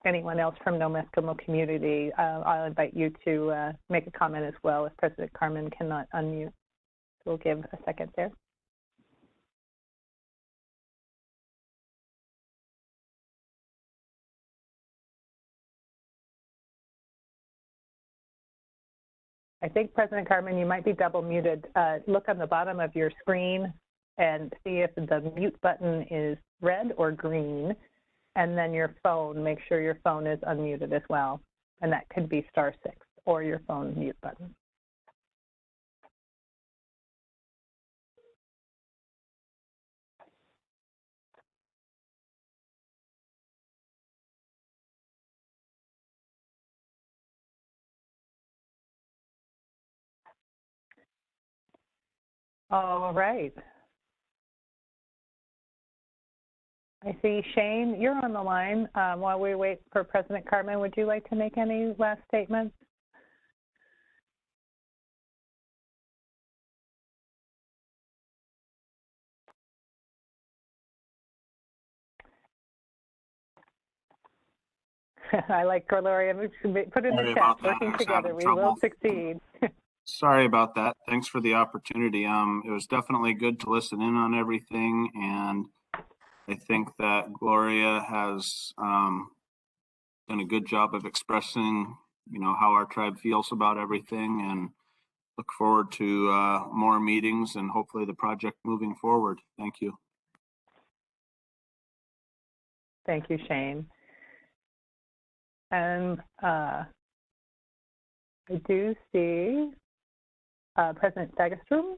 anyone else from Nome community, I'll invite you to make a comment as well if President Carmen cannot unmute. So we'll give a second there. I think, President Carmen, you might be double muted. Look on the bottom of your screen and see if the mute button is red or green, and then your phone, make sure your phone is unmuted as well. And that could be *6 or your phone mute button. All right. I see Shane, you're on the line. While we wait for President Carmen, would you like to make any last statements? I like Gloria. Put in the chat, working together, we will succeed. Sorry about that. Thanks for the opportunity. It was definitely good to listen in on everything, and I think that Gloria has done a good job of expressing, how our tribe feels about everything, and look forward to more meetings and hopefully the project moving forward. Thank you. Thank you, Shane. And I do see President Staggerstrom.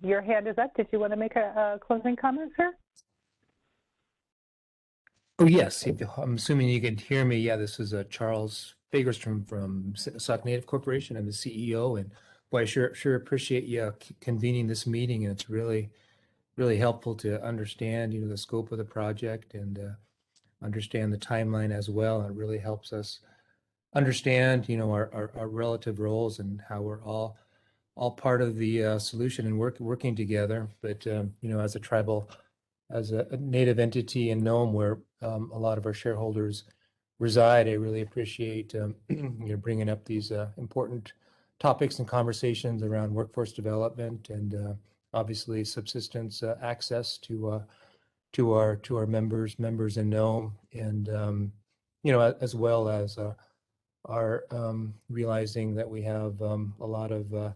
Your hand is up. Did you want to make a closing comment, sir? Oh, yes. I'm assuming you can hear me. Yeah, this is Charles Fagerstrom from Sauk Native Corporation. I'm the CEO, and boy, I sure appreciate you convening this meeting. And it's really helpful to understand, the scope of the project and understand the timeline as well. And it really helps us understand, our relative roles and how we're all part of the solution and working together. But as a native entity in Nome, where a lot of our shareholders reside, I really appreciate bringing up these important topics and conversations around workforce development and obviously subsistence access to our members in Nome, and as well as our realizing that we have a lot of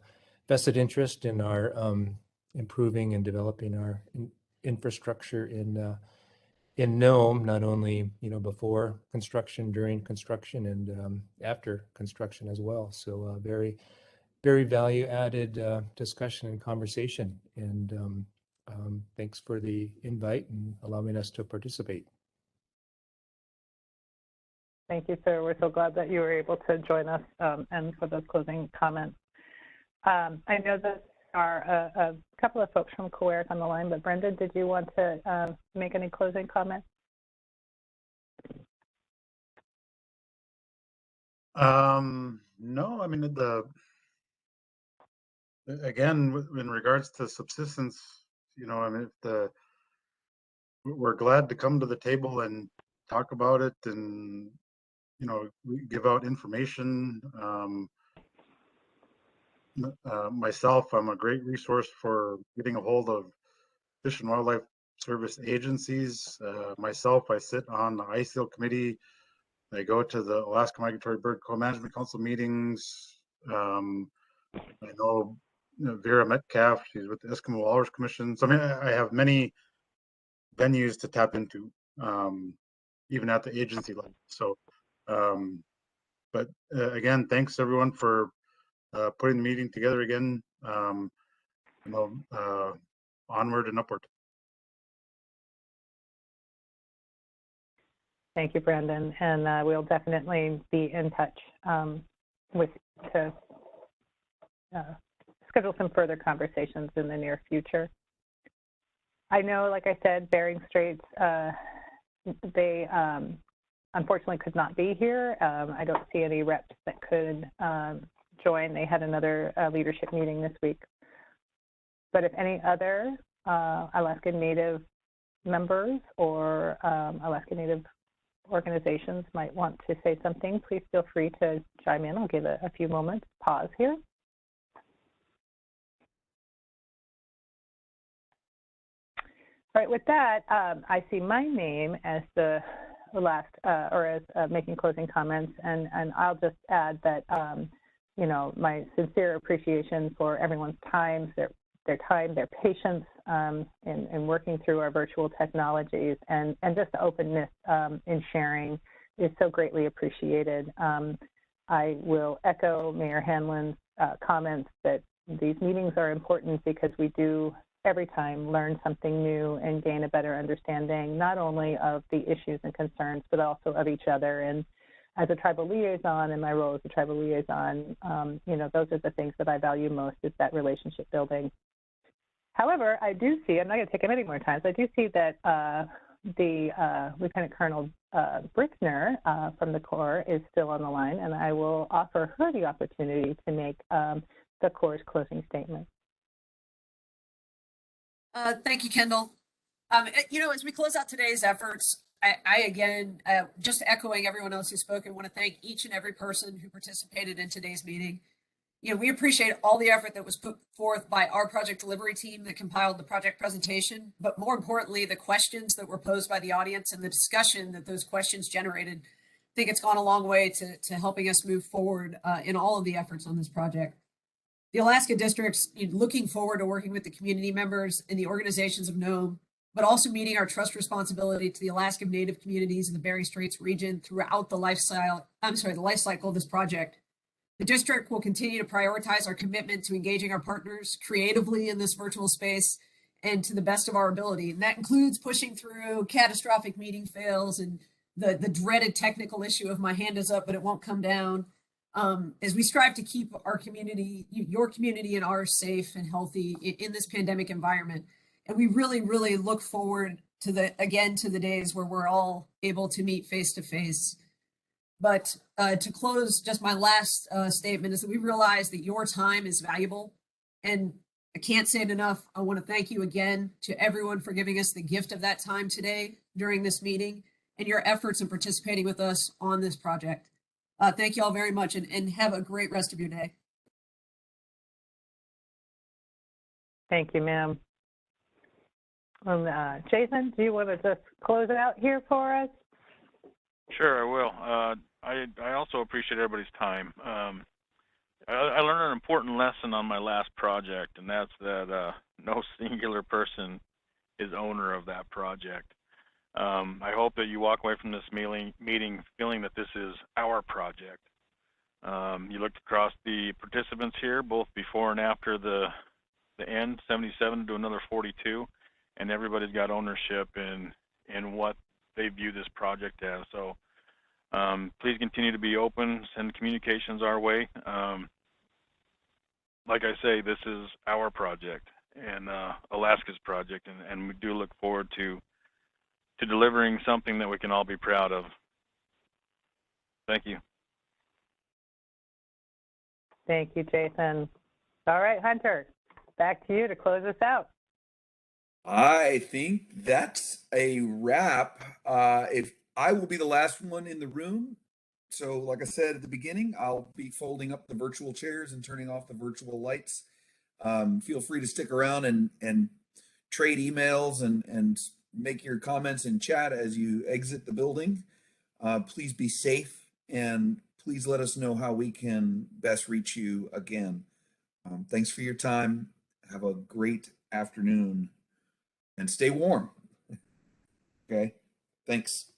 vested interest in our improving and developing our infrastructure in Nome, not only before construction, during construction, and after construction as well. So very, very value added discussion and conversation. And thanks for the invite and allowing us to participate. Thank you, sir. We're so glad that you were able to join us and for those closing comments. I know that there are a couple of folks from COERC on the line, but Brendan, did you want to make any closing comments? No, I mean, again, in regards to subsistence, I mean, we're glad to come to the table and talk about it, and we give out information. Myself, I'm a great resource for getting a hold of Fish and Wildlife Service agencies. Myself, I sit on the ISEAL committee. I go to the Alaska Migratory Bird Co-Management Council meetings. I know Vera Metcalf, she's with the Eskimo Walrus Commission. So I mean, I have many venues to tap into, even at the agency level. So, but again, thanks everyone for putting the meeting together again. Onward and upward. Thank you, Brandon, and we'll definitely be in touch to schedule some further conversations in the near future. I know, like I said, Bering Straits, they unfortunately could not be here. I don't see any reps that could join. They had another leadership meeting this week. But if any other Alaska Native members or Alaska Native organizations might want to say something, please feel free to chime in. I'll give a few moments, pause here. All right, with that, I see my name as the last, or as making closing comments, and I'll just add that, my sincere appreciation for everyone's time, their time, their patience in working through our virtual technologies, and just the openness in sharing is so greatly appreciated. I will echo Mayor Hanlon's comments that these meetings are important because we do every time learn something new and gain a better understanding, not only of the issues and concerns, but also of each other. And as a tribal liaison, in my role as a tribal liaison, those are the things that I value most, is that relationship building. However, I do see, I'm not going to take it many more times, I do see that the Lieutenant Colonel Brickner from the Corps is still on the line, and I will offer her the opportunity to make the Corps' closing statement. Thank you, Kendall. As we close out today's efforts, I again, just echoing everyone else who's spoken, want to thank each and every person who participated in today's meeting. We appreciate all the effort that was put forth by our project delivery team that compiled the project presentation, but more importantly, the questions that were posed by the audience and the discussion that those questions generated. I think it's gone a long way to helping us move forward in all of the efforts on this project. The Alaska District's looking forward to working with the community members and the organizations of Nome, but also meeting our trust responsibility to the Alaska Native communities in the Bering Straits region throughout the life cycle of this project. The district will continue to prioritize our commitment to engaging our partners creatively in this virtual space and to the best of our ability. And that includes pushing through catastrophic meeting fails and the dreaded technical issue of my hand is up, but it won't come down. As we strive to keep our community, your community and ours safe and healthy in this pandemic environment. And we really, really look forward to the days where we're all able to meet face to face. But to close, just my last statement is that we realize that your time is valuable. And I can't say it enough. I want to thank you again to everyone for giving us the gift of that time today during this meeting and your efforts in participating with us on this project. Thank you all very much and have a great rest of your day. Thank you, ma'am. Jason, do you want to just close it out here for us? Sure, I will. I also appreciate everybody's time. I learned an important lesson on my last project, and that's that no singular person is owner of that project. I hope that you walk away from this meeting feeling that this is our project. You looked across the participants here, both before and after the end, 77 to another 42, and everybody's got ownership in what they view this project as. So please continue to be open, send communications our way. Like I say, this is our project and Alaska's project, and we do look forward to delivering something that we can all be proud of. Thank you. Thank you, Jason. All right, Hunter, back to you to close us out. I think that's a wrap. If I will be the last one in the room. So like I said at the beginning, I'll be folding up the virtual chairs and turning off the virtual lights. Feel free to stick around and trade emails and make your comments in chat as you exit the building. Please be safe, and please let us know how we can best reach you again. Thanks for your time. Have a great afternoon and stay warm. Okay, thanks.